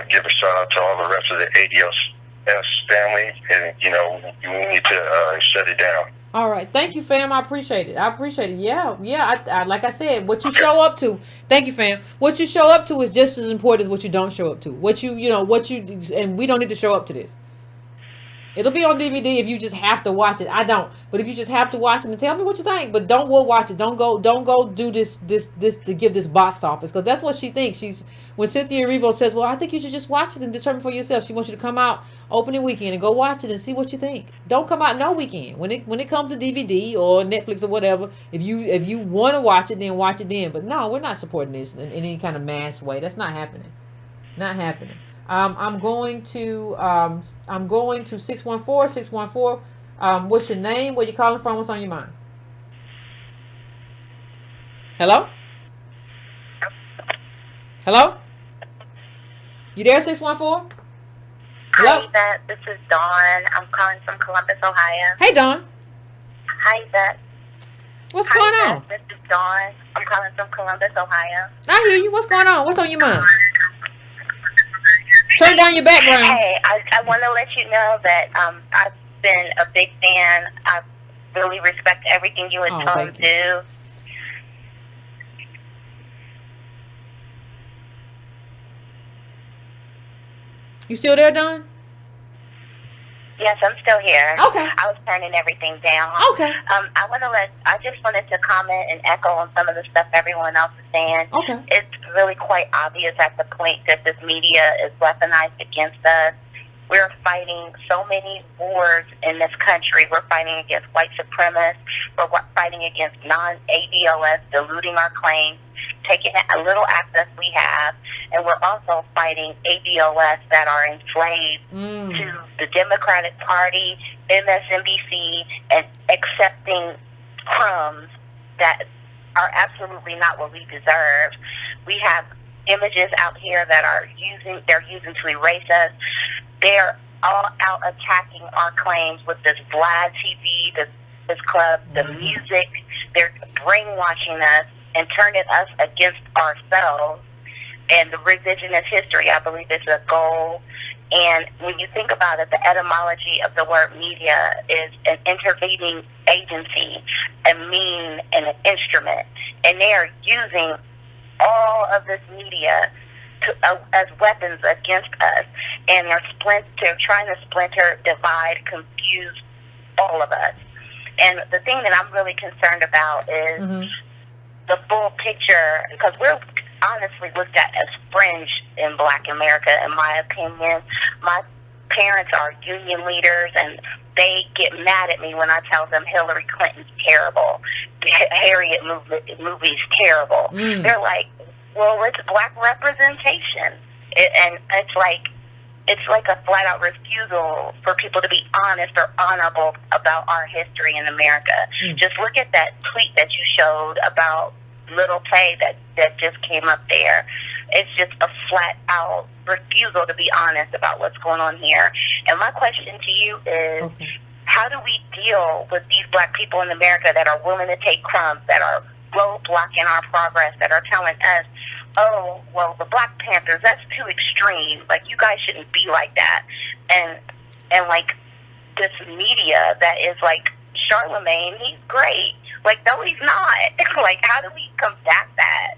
give a shout out to all the rest of the ADS family. And, we need to shut it down. All right. Thank you, fam. I appreciate it. Yeah. I like I said, what you show up to. Thank you, fam. What you show up to is just as important as what you don't show up to. And we don't need to show up to this. It'll be on DVD if you just have to watch it. I don't. But if you just have to watch it and tell me what you think, but don't go watch it. Don't go do this to give this box office, because that's what she thinks. When Cynthia Erivo says, "Well, I think you should just watch it and determine for yourself." She wants you to come out opening weekend and go watch it and see what you think. Don't come out no weekend. When it comes to DVD or Netflix or whatever, if you want to watch it, then watch it then. But no, we're not supporting this in any kind of mass way. That's not happening. Not happening. I'm going to 614. What's your name? Where you calling from? What's on your mind? Hello? Hello? You there, 614? Hello? Hi, Yvette. This is Dawn. I'm calling from Columbus, Ohio. Hey, Dawn. Hi, Yvette. What's going on? This is Dawn. I'm calling from Columbus, Ohio. I hear you. What's going on? What's on your mind? Turn down your background. Hey, I want to let you know that I've been a big fan. I really respect everything you and Tom do. You still there, Don? Yes, I'm still here. Okay. I was turning everything down. Okay. I just wanted to comment and echo on some of the stuff everyone else is saying. Okay. It's really quite obvious at the point that this media is weaponized against us. We're fighting so many wars in this country. We're fighting against white supremacists. We're fighting against non-ADOS, diluting our claims, taking a little access we have. And we're also fighting ADOS that are enslaved to the Democratic Party, MSNBC, and accepting crumbs that are absolutely not what we deserve. We have images out here that they're using to erase us. They're all out attacking our claims with this Vlad TV, this club, the music. They're brainwashing us and turning us against ourselves. And the revisionist history, I believe, is a goal. And when you think about it, the etymology of the word media is an intervening agency, a mean, and an instrument. And they are using all of this media as weapons against us, and they're trying to splinter, divide, confuse all of us. And the thing that I'm really concerned about is the full picture, because we're honestly looked at as fringe in Black America, in my opinion. My parents are union leaders, and they get mad at me when I tell them Hillary Clinton's terrible, the Harriet movie's terrible. They're like, well, it's Black representation, and it's like a flat-out refusal for people to be honest or honorable about our history in America. Just look at that tweet that you showed about Little Tay that just came up there. It's just a flat-out refusal to be honest about what's going on here. And my question to you is, how do we deal with these black people in America that are willing to take crumbs, that are roadblocking our progress, that are telling us, oh, well, the Black Panthers, that's too extreme. Like, you guys shouldn't be like that. And like, this media that is like, Charlemagne, he's great. Like, no, he's not. Like, how do we combat that?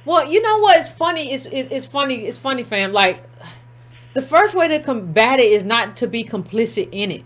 Well, you know what's funny? It's funny, fam. Like, the first way to combat it is not to be complicit in it.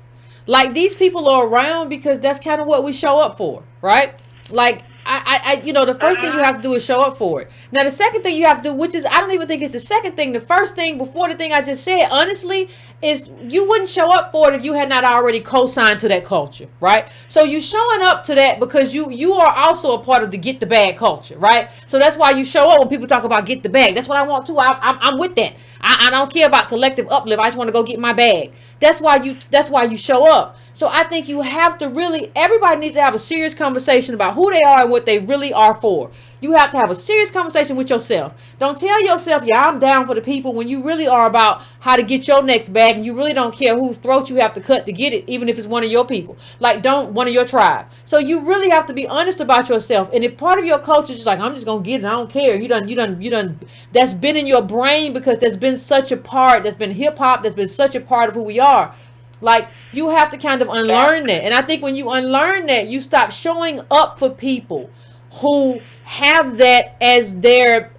Like, these people are around because that's kind of what we show up for, right? Like, the first thing you have to do is show up for it. Now, the second thing you have to do, which is, I don't even think it's the second thing. The first thing before the thing I just said, honestly, is you wouldn't show up for it if you had not already co-signed to that culture, right? So you showing up to that because you are also a part of the get the bag culture, right? So that's why you show up when people talk about get the bag. That's what I want too. I'm with that. I don't care about collective uplift. I just want to go get my bag. That's why you show up. So I think you have to really, everybody needs to have a serious conversation about who they are and what they really are for. You have to have a serious conversation with yourself. Don't tell yourself, yeah, I'm down for the people, when you really are about how to get your next bag, and you really don't care whose throat you have to cut to get it, even if it's one of your people. Like, one of your tribe. So you really have to be honest about yourself. And if part of your culture is just like, I'm just going to get it, I don't care. You done, that's been in your brain because there's been such a part, that's been hip hop, that's been such a part of who we are. Like, you have to kind of unlearn that. And I think when you unlearn that, you stop showing up for people who have that as their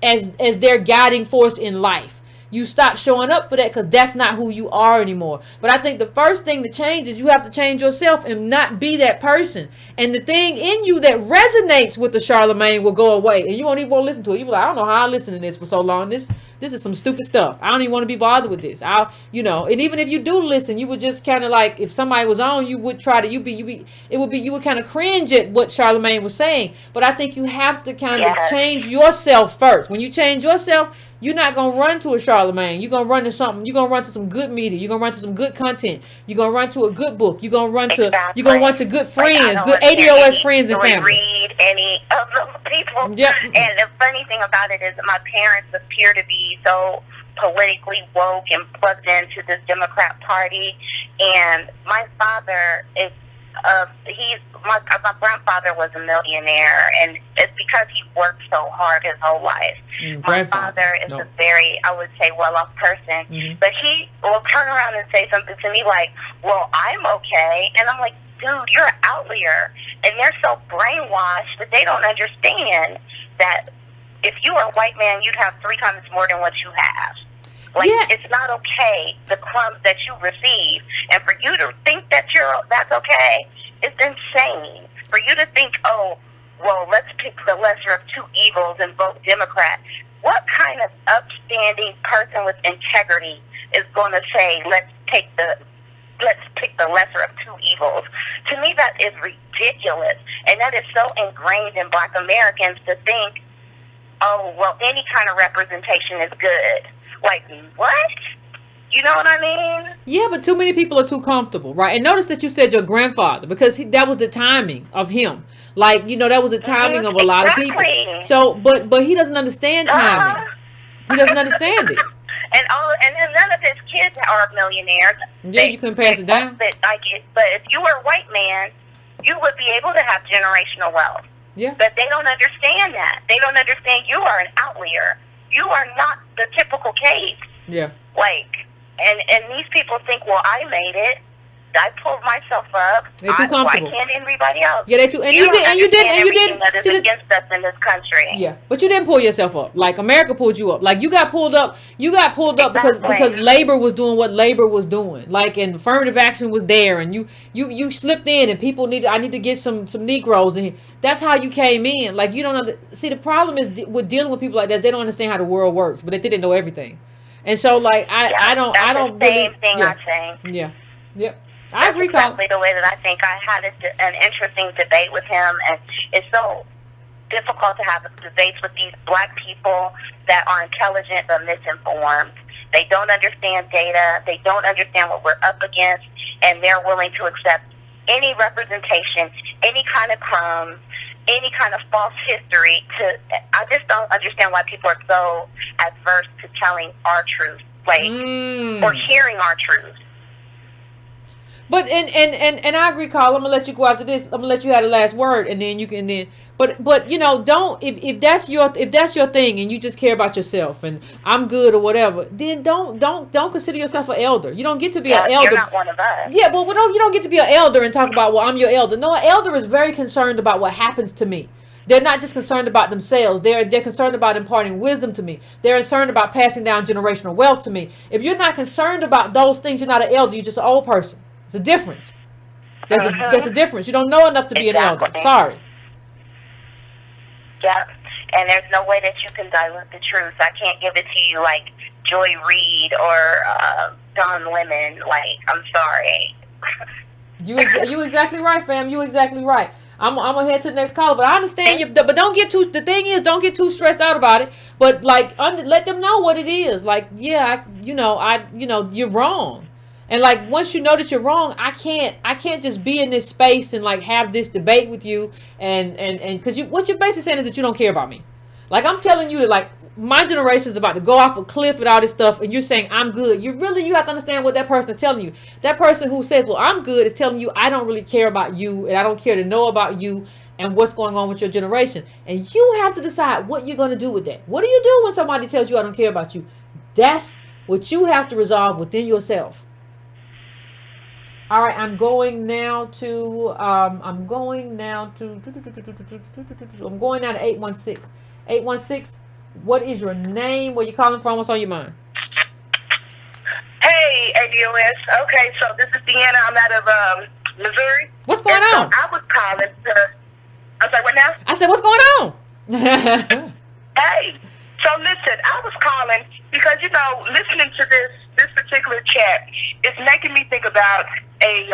guiding force in life. You stop showing up for that because that's not who you are anymore. But I think the first thing to change is you have to change yourself and not be that person. And the thing in you that resonates with the Charlemagne will go away. And you won't even want to listen to it. You'll be like, I don't know how I listened to this for so long. This is some stupid stuff. I don't even want to be bothered with this. And even if you do listen, you would just kind of like, if somebody was on, you would try to, you would kind of cringe at what Charlemagne was saying. But I think you have to kind of change yourself first. When you change yourself, you're not going to run to a Charlemagne. You're going to run to something. You're going to run to some good media. You're going to run to some good content. You're going to run to a good book. You're going to run to good friends, good ADOS friends and family. Read any of those people. Yep. And the funny thing about it is that my parents appear to be so politically woke and plugged into this Democrat Party. And my father is my grandfather was a millionaire, and it's because he worked so hard his whole life. My father is a very, I would say, well-off person, but he will turn around and say something to me like, well, I'm okay. And I'm like, dude, you're an outlier. And they're so brainwashed that they don't understand that if you were a white man, you'd have 3 times more than what you have. Like, it's not okay, the crumbs that you receive. And for you to think that's okay, it's insane. For you to think, oh, well, let's pick the lesser of 2 evils and vote Democrat. What kind of upstanding person with integrity is going to say, let's pick the lesser of 2 evils? To me, that is ridiculous. And that is so ingrained in Black Americans to think, oh, well, any kind of representation is good. Like, what? You know what I mean? Yeah, but too many people are too comfortable, right? And notice that you said your grandfather, because that was the timing of him. Like, that was the timing of a lot of people. So, but he doesn't understand timing. He doesn't understand it. And then none of his kids are millionaires. Yeah, you can pass it down. But if you were a white man, you would be able to have generational wealth. Yeah. But they don't understand that. They don't understand you are an outlier. You are not the typical case. Yeah. Like, and these people think, well, I made it. I pulled myself up. They're too comfortable. Why can't everybody else? Yeah, they too. And you did. That is against us in this country. Yeah, but you didn't pull yourself up. Like, America pulled you up. Like, you got pulled up. You got pulled up because labor was doing what labor was doing. Like, and affirmative action was there, and you slipped in, and people I need to get some Negroes in here. That's how you came in. Like, you don't see, the problem is with dealing with people like that. They don't understand how the world works, but they didn't know everything. And so, like, I don't the same thing I'm saying. Yeah. Yep. I agree. Exactly the way that I think. I had an interesting debate with him, and it's so difficult to have debates with these Black people that are intelligent but misinformed. They don't understand data. They don't understand what we're up against, and they're willing to accept any representation, any kind of crumbs, any kind of false history. I just don't understand why people are so adverse to telling our truth, like, or hearing our truth. But and I agree, Carl. I'm gonna let you go after this. I'm gonna let you have the last word, and then you can then. But you know, don't if that's your thing, and you just care about yourself, and I'm good or whatever, then don't consider yourself an elder. You don't get to be an elder. You're not one of us. Yeah, but you don't get to be an elder and talk about, well, I'm your elder. No, an elder is very concerned about what happens to me. They're not just concerned about themselves. They're concerned about imparting wisdom to me. They're concerned about passing down generational wealth to me. If you're not concerned about those things, you're not an elder. You're just an old person. It's a difference. There's a difference. You don't know enough to be an elder. Sorry. Yep. And there's no way that you can dilute the truth. I can't give it to you like Joy Reid or Don Lemon. Like, I'm sorry. You exactly right, fam. You exactly right. I'm gonna head to the next caller, but I understand you. But don't get too. The thing is, don't get too stressed out about it. But like, let them know what it is. Like, yeah, you're wrong. And like, once you know that you're wrong, I can't just be in this space and like have this debate with you and because what you're basically saying is that you don't care about me. Like, I'm telling you that like my generation is about to go off a cliff and all this stuff, and you're saying I'm good. You have to understand what that person is telling you. That person who says, well, I'm good, is telling you I don't really care about you, and I don't care to know about you and what's going on with your generation. And you have to decide what you're going to do with that. What do you do when somebody tells you I don't care about you? That's what you have to resolve within yourself. All right, I'm going now to 816. 816, what is your name? Where you calling from? What's on your mind? Hey, ADOS. Okay, so this is Deanna. I'm out of Missouri. What's going on? I was calling to... I'm sorry, what now? I said, what's going on? Hey, so listen, I was calling because, you know, listening to this particular chat is making me think about a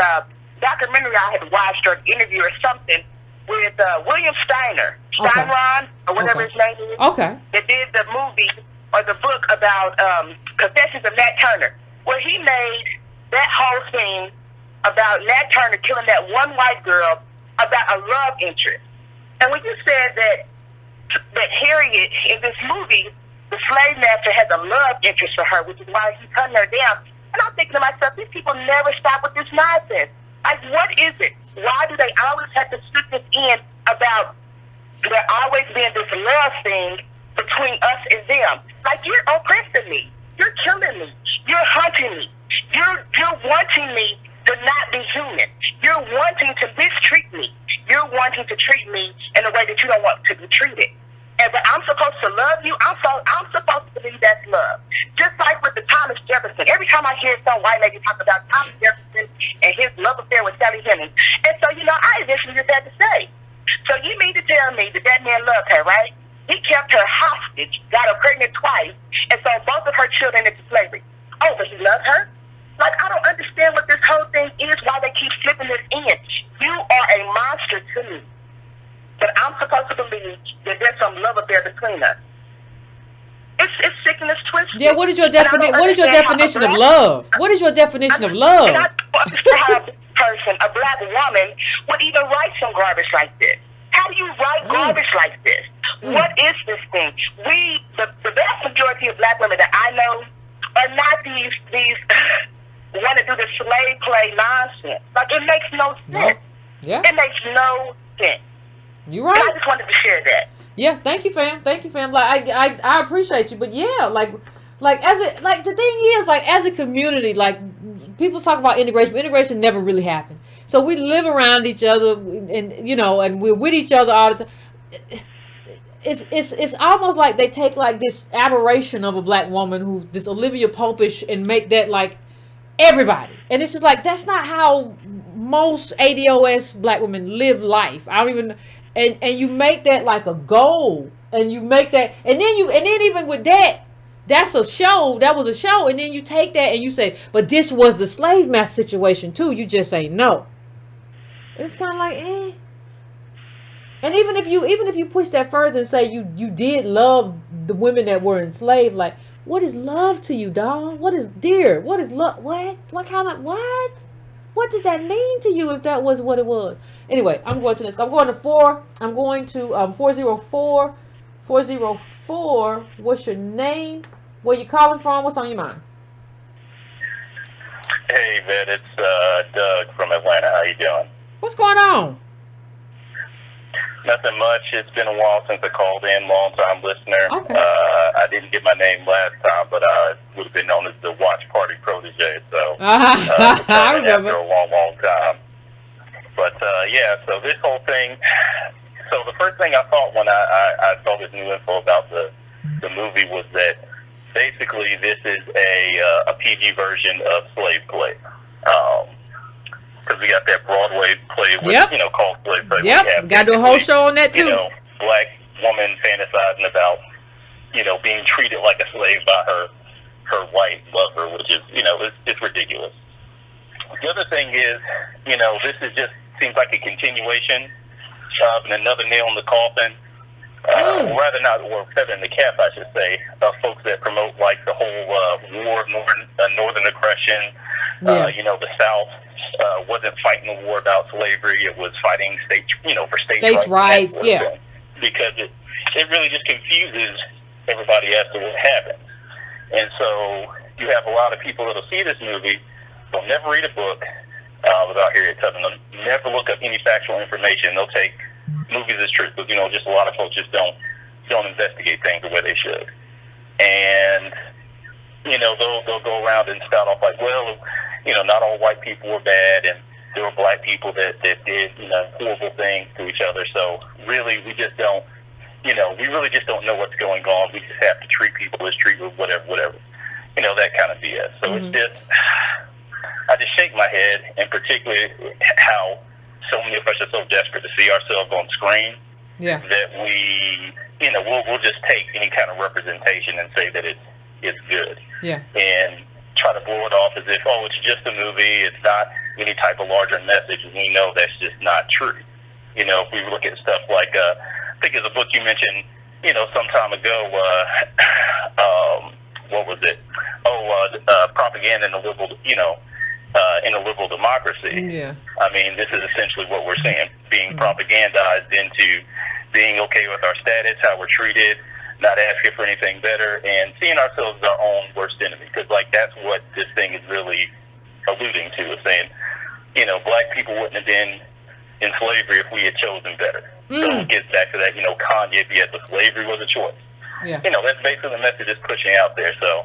documentary I had watched or an interview or something with William Steinron, or whatever his name is. Okay. That did the movie or the book about Confessions of Nat Turner, where he made that whole thing about Nat Turner killing that one white girl about a love interest. And when you said that Harriet in this movie, the slave master has a love interest for her, which is why he's hunting her down. And I'm thinking to myself, these people never stop with this nonsense. Like, what is it? Why do they always have to stick this in about there always being this love thing between us and them? Like, you're oppressing me. You're killing me. You're hunting me. You're wanting me to not be human. You're wanting to mistreat me. You're wanting to treat me in a way that you don't want to be treated. But I'm supposed to love you. I'm supposed to believe that's love. Just like with the Thomas Jefferson. Every time I hear some white lady talk about Thomas Jefferson and his love affair with Sally Hemings, and so, you know, I eventually just had to say, so you mean to tell me that man loved her, right? He kept her hostage, got her pregnant twice, and sold both of her children into slavery. Oh, but he loved her? Like, I don't understand what this whole thing is, why they keep slipping this in. You are a monster to me. But I'm supposed to believe that there's some love affair between us. It's sick and it's twisted. Yeah, what is your definition? What is your definition of love? What is your definition of love? And I don't understand how a person, a black woman, would even write some garbage like this. How do you write garbage like this? What is this thing? The vast majority of black women that I know are not these want to do the slave play nonsense. Like, it makes no sense. Yeah. It makes no sense. You're right. And I just wanted to share that. Yeah, thank you, fam. Thank you, fam. Like, I appreciate you, but yeah, like the thing is, like, as a community, like, people talk about integration, but integration never really happened. So we live around each other, and you know, and we're with each other all the time. It's almost like they take like this aberration of a black woman who this Olivia Popish and make that like everybody, and it's just like that's not how most ADOS black women live life. I don't even. And you make that like a goal, and you make that, and then even with that, that's a show. That was a show, and then you take that and you say, but this was the slave master situation too. You just say no. It's kind of like eh. And even if you push that further and say you did love the women that were enslaved, like what is love to you, dog? What is dear? What is love? What kind of what? What does that mean to you if that was what it was? Anyway, I'm going to this. I'm going to 404. 404. What's your name? Where you calling from? What's on your mind? Hey, Yvette, it's Doug from Atlanta. How you doing? What's going on? Nothing much. It's been a while since I called in. Long-time listener. Okay. I didn't get my name last time, but I would have been known as the Watch Party Protege. So I remember. after a long, long time. But yeah, so this whole thing. So the first thing I thought when I saw this new info about the movie was that basically this is a PG version of Slave Play. Because we got that Broadway play, with, called Slave Play. Yep, we got to do a whole show on that too. Black woman fantasizing about, being treated like a slave by her white lover, which is, it's ridiculous. The other thing is, this is just seems like a continuation of another nail in the coffin. Rather not, or feather in the cap, I should say, of folks that promote like the whole war of northern aggression. The South wasn't fighting a war about slavery; it was fighting for states' rights. Yeah, because it really just confuses everybody as to what happened. And so you have a lot of people that'll see this movie, they'll never read a book without Harriet Tubman. They'll never look up any factual information. They'll take movies as truth, because just a lot of folks just don't investigate things the way they should. And they'll go around and spout off like, well, not all white people were bad, and there were black people that did horrible things to each other. So really, we just don't we really just don't know what's going on. We just have to treat people as treated, whatever, that kind of BS. So it's just, I just shake my head, and particularly how so many of us are so desperate to see ourselves on screen that we, we'll just take any kind of representation and say that it's good. Yeah. And try to blow it off as if, it's just a movie. It's not any type of larger message. And we know that's just not true. If we look at stuff like, I think it's a book you mentioned, some time ago, what was it? Propaganda in a liberal, in a liberal democracy. Yeah. I mean, this is essentially what we're seeing, being propagandized into being okay with our status, how we're treated, not asking for anything better, and seeing ourselves as our own worst enemy. Because, that's what this thing is really alluding to, is saying, black people wouldn't have been in slavery if we had chosen better. So it gets back to that, Kanye, yet the slavery was a choice. Yeah. That's basically the message it's pushing out there. So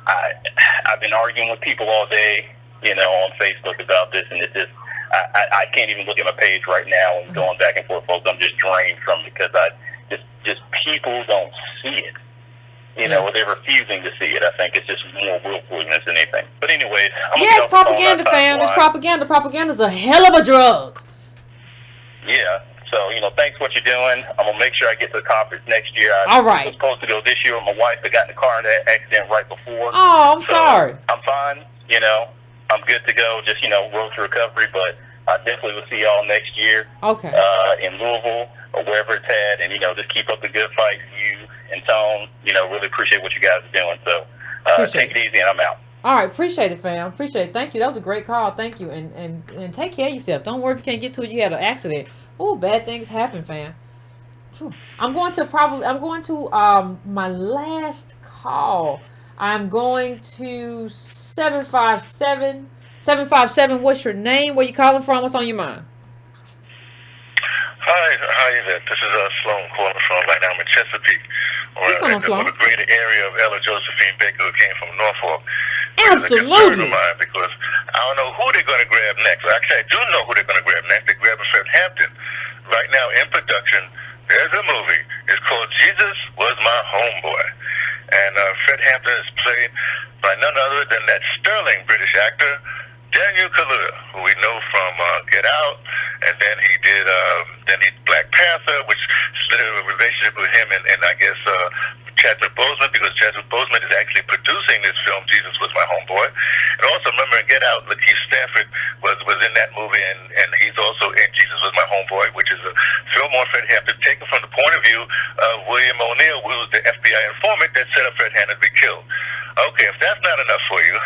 I've been arguing with people all day, on Facebook about this, and it just, I can't even look at my page right now and going back and forth, folks. I'm just drained from it, because just people don't see it. Or they're refusing to see it. I think it's just more willfulness than anything. But anyways, it's propaganda, fam. It's propaganda. Propaganda's a hell of a drug. Yeah. So, thanks for what you're doing. I'm going to make sure I get to the conference next year. All right. I was supposed to go this year with my wife. I got in the car in that accident right before. Oh, I'm sorry. I'm fine. I'm good to go. Just, road to recovery. But I definitely will see y'all next year. Okay. In Louisville or wherever it's at. And, just keep up the good fight. You and Tone, really appreciate what you guys are doing. So, take it easy, and I'm out. All right. Appreciate it, fam. Appreciate it. Thank you. That was a great call. Thank you. And take care of yourself. Don't worry if you can't get to it. You had an accident. Oh, bad things happen, fam. I'm going to my last call. I'm going to 757. 757, what's your name? Where you calling from? What's on your mind? Hi, Yvette. This is Sloan calling from right now. I'm in Chesapeake. What's going on, Sloan? The greater area of Ella Josephine Baker, who came from Norfolk. Absolutely. Of mine, because I don't know who they're going to grab next. Actually, I do know who they're going to grab next. They're grabbing Fred Hampton. Right now, in production, there's a movie. It's called Jesus Was My Homeboy. And Fred Hampton is played by none other than that sterling British actor, Daniel Kaluuya, who we know from Get Out, and then he did Black Panther, which split a relationship with him and I guess Chadwick Boseman, because Chadwick Boseman is actually producing this film, Jesus Was My Homeboy. And also remember in Get Out, Lakeith Stanfield was in that movie, and he's also in Jesus Was My Homeboy, which is a film on Fred Hampton taken from the point of view of William O'Neill, who was the FBI informant that set up Fred Hampton to be killed. Okay, if that's not enough for you,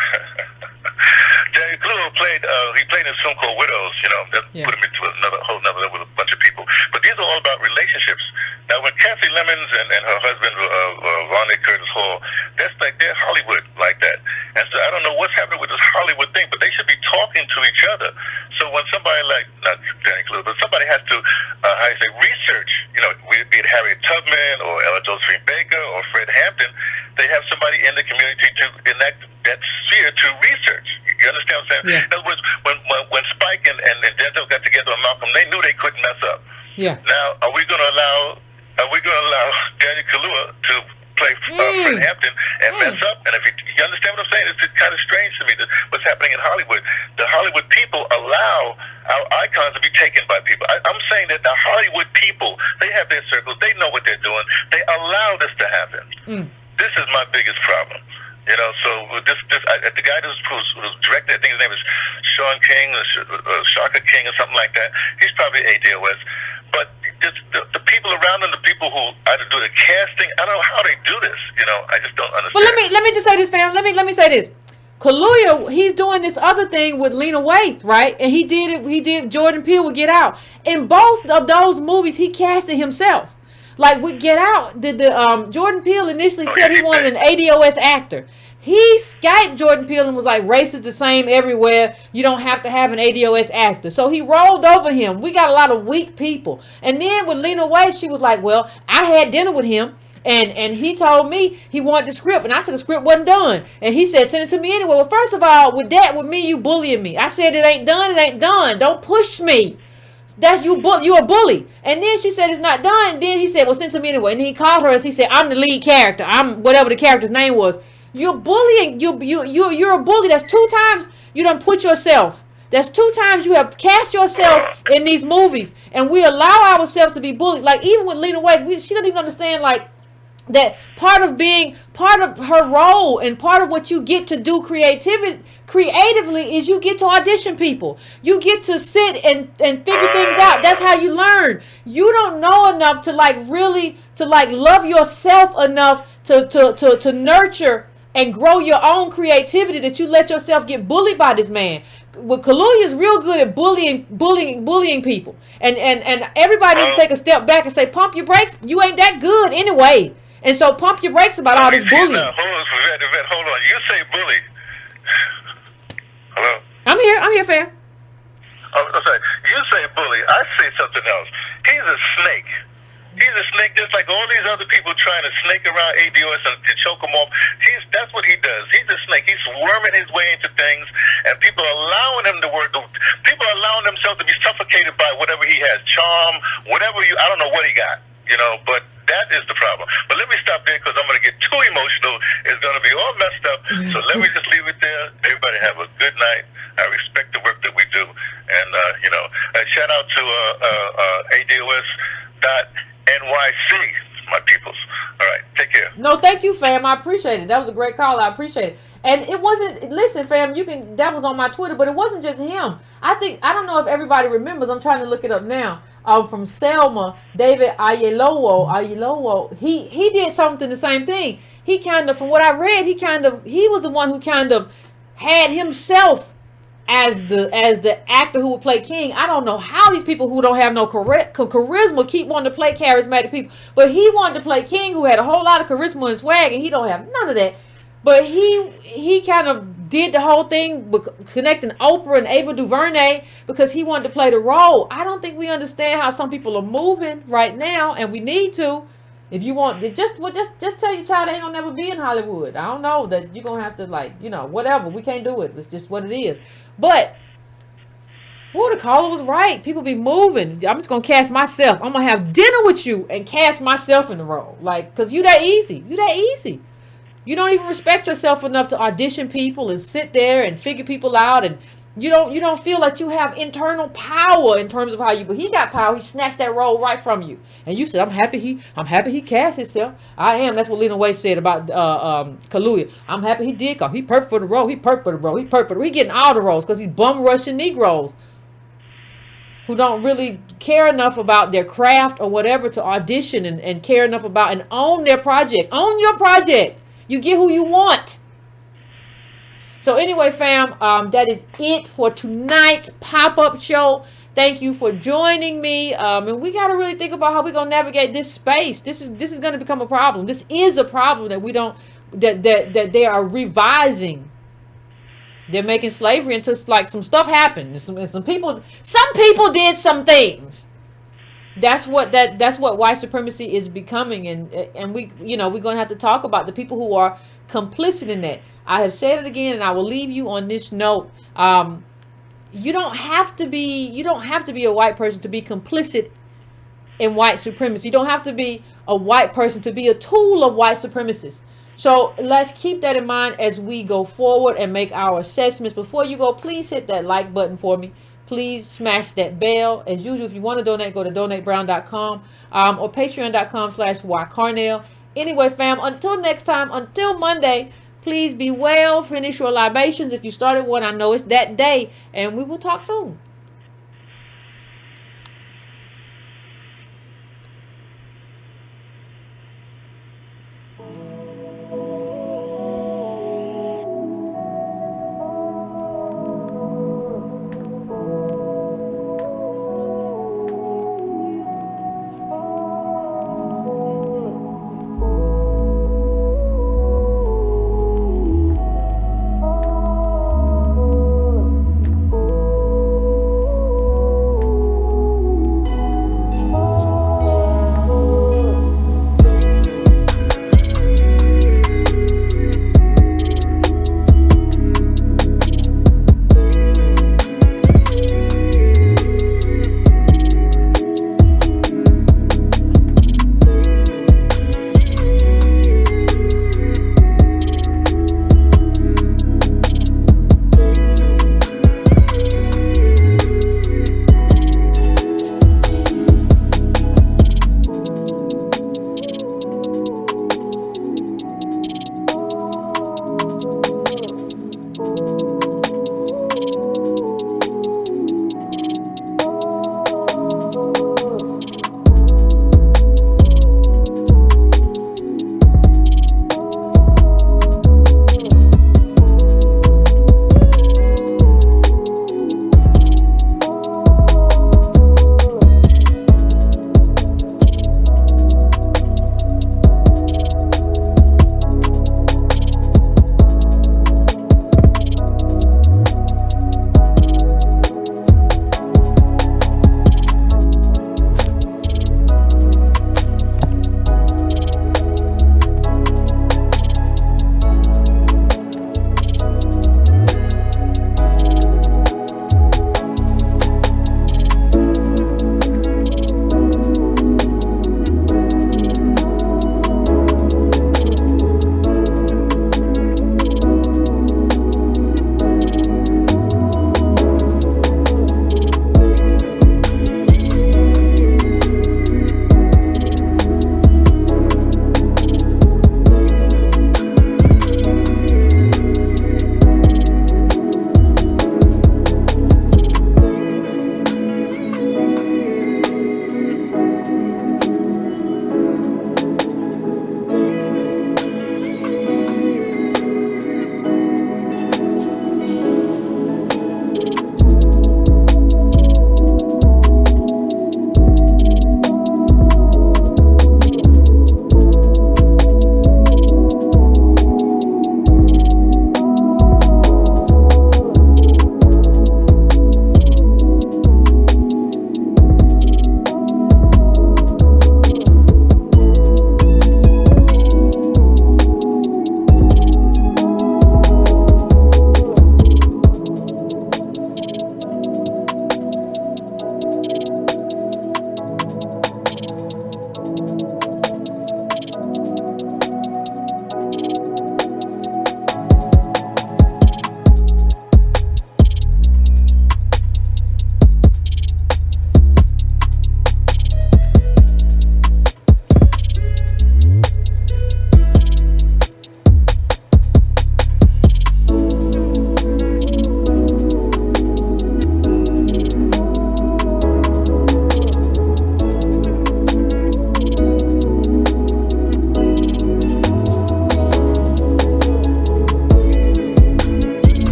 Daniel Kaluuya played in a film called Widows, that put him into a whole nother level with a bunch of people. But these are all about relationships. Now, when Kathy Lemons and her husband, Ronnie Curtis Hall, that's like they're Hollywood like that. And so I don't know what's happening with the So when somebody like, not Danny Clue, but somebody has to, research, be it Harriet Tubman or Ella Josephine Baker or Fred Hampton, they have somebody in the community to enact that sphere to research. You understand what I'm saying? Yeah. In other words, when Spike and Denzel got together on Malcolm, they knew they couldn't mess up. Yeah. Now, are we going to allow Danny Kaluuya to play Fred Hampton and mess up? And if you understand what I'm saying, it's kind of strange to me that what's happening in Hollywood. The Hollywood people allow our icons to be taken by people. I'm saying that the Hollywood people, they have their circles, they know what they're doing. They allow this to happen. This is my biggest problem. So the guy who's directed, I think his name is Sean King or Shaka King or something like that. He's probably ADOS. But the people around him, the people who either do the casting, I don't know how they do this. I just don't understand. But let me just say this, fam. Let me say this. Kaluuya, he's doing this other thing with Lena Waithe, right? And he did Jordan Peele with Get Out. In both of those movies, he casted himself. Like with Get Out, Jordan Peele initially said he wanted an ADOS actor. He Skyped Jordan Peele and was like, race is the same everywhere. You don't have to have an ADOS actor. So he rolled over him. We got a lot of weak people. And then with Lena Waithe, she was like, well, I had dinner with him. And he told me he wanted the script. And I said the script wasn't done. And he said, send it to me anyway. Well, first of all, with me, you bullying me. I said, it ain't done. It ain't done. Don't push me. That's you a bully. And then she said it's not done. Then he said, well, send it to me anyway. And he called her and he said, I'm the lead character. I'm whatever the character's name was. You're bullying. You're a bully. That's 2 times you done put yourself. That's 2 times you have cast yourself in these movies. And we allow ourselves to be bullied. Like even with Lena Waithe, she doesn't even understand like that part of her role and part of what you get to do creatively is you get to audition people. You get to sit and figure things out. That's how you learn. You don't know enough to love yourself enough to nurture and grow your own creativity that you let yourself get bullied by this man. Well, Kaluuya is real good at bullying people. And everybody needs to take a step back and say, pump your brakes. You ain't that good anyway. And so pump your brakes about all this bullying. Now, Yvette, hold on. You say bully. Hello? I'm here, fam. Oh, sorry. You say bully. I say something else. He's a snake. He's a snake just like all these other people trying to snake around ADOS and to choke him off. That's what he does. He's a snake. He's worming his way into things, and people are allowing him to work. People are allowing themselves to be suffocated by whatever he has, charm, I don't know what he got, but that is the problem. But let me stop there because I'm going to get too emotional. It's going to be all messed up. So let me just leave it there. Everybody have a good night. I respect the work that we do. And, shout out to ADOS.NYC, my peoples. All right, take care. No, thank you, fam. I appreciate it. That was a great call. I appreciate it. And it wasn't, listen, fam, that was on my Twitter, but it wasn't just him. I don't know if everybody remembers. I'm trying to look it up now. From Selma, David Ayelowo, he did something the same thing. He kind of, from what I read, he was the one who kind of had himself as the actor who would play King. I don't know how these people who don't have no charisma keep wanting to play charismatic people, but he wanted to play King, who had a whole lot of charisma and swag, and he don't have none of that. But he kind of did the whole thing connecting Oprah and Ava DuVernay because he wanted to play the role. I don't think we understand how some people are moving right now, and we need to. If you want, just tell your child they ain't gonna never be in Hollywood. I don't know that you're gonna have to whatever. We can't do it. It's just what it is. But the caller was right. People be moving. I'm just gonna cast myself. I'm gonna have dinner with you and cast myself in the role, cause you that easy. You that easy. You don't even respect yourself enough to audition people and sit there and figure people out, and you don't feel like you have internal power in terms of how you. But he got power. He snatched that role right from you, and you said, "I'm happy he cast himself." I am. That's what Lena Waithe said about Kaluuya. I'm happy he did. Cause he perfect for the role. He perfect for the role. He perfect for the role. He getting all the roles because he's bum rushing Negroes who don't really care enough about their craft or whatever to audition and care enough about and own their project. Own your project. You get who you want. So anyway, fam, that is it for tonight's pop-up show. Thank you for joining me. And we got to really think about how we're going to navigate this space. This is going to become a problem. This is a problem that we don't, that they are revising They're making slavery into like some stuff happened. And some people did some things. That's what white supremacy is becoming, and we we're gonna have to talk about the people who are complicit in that. I have said it again, and I will leave you on this note. You don't have to be a white person to be complicit in white supremacy. You don't have to be a white person to be a tool of white supremacists. So let's keep that in mind as we go forward and make our assessments. Before you go, please hit that like button for me. Please smash that bell. As usual, if you want to donate, go to donatebrown.com or patreon.com/ycarnell. Anyway, fam, until next time, until Monday, please be well. Finish your libations. If you started one, I know it's that day. And we will talk soon.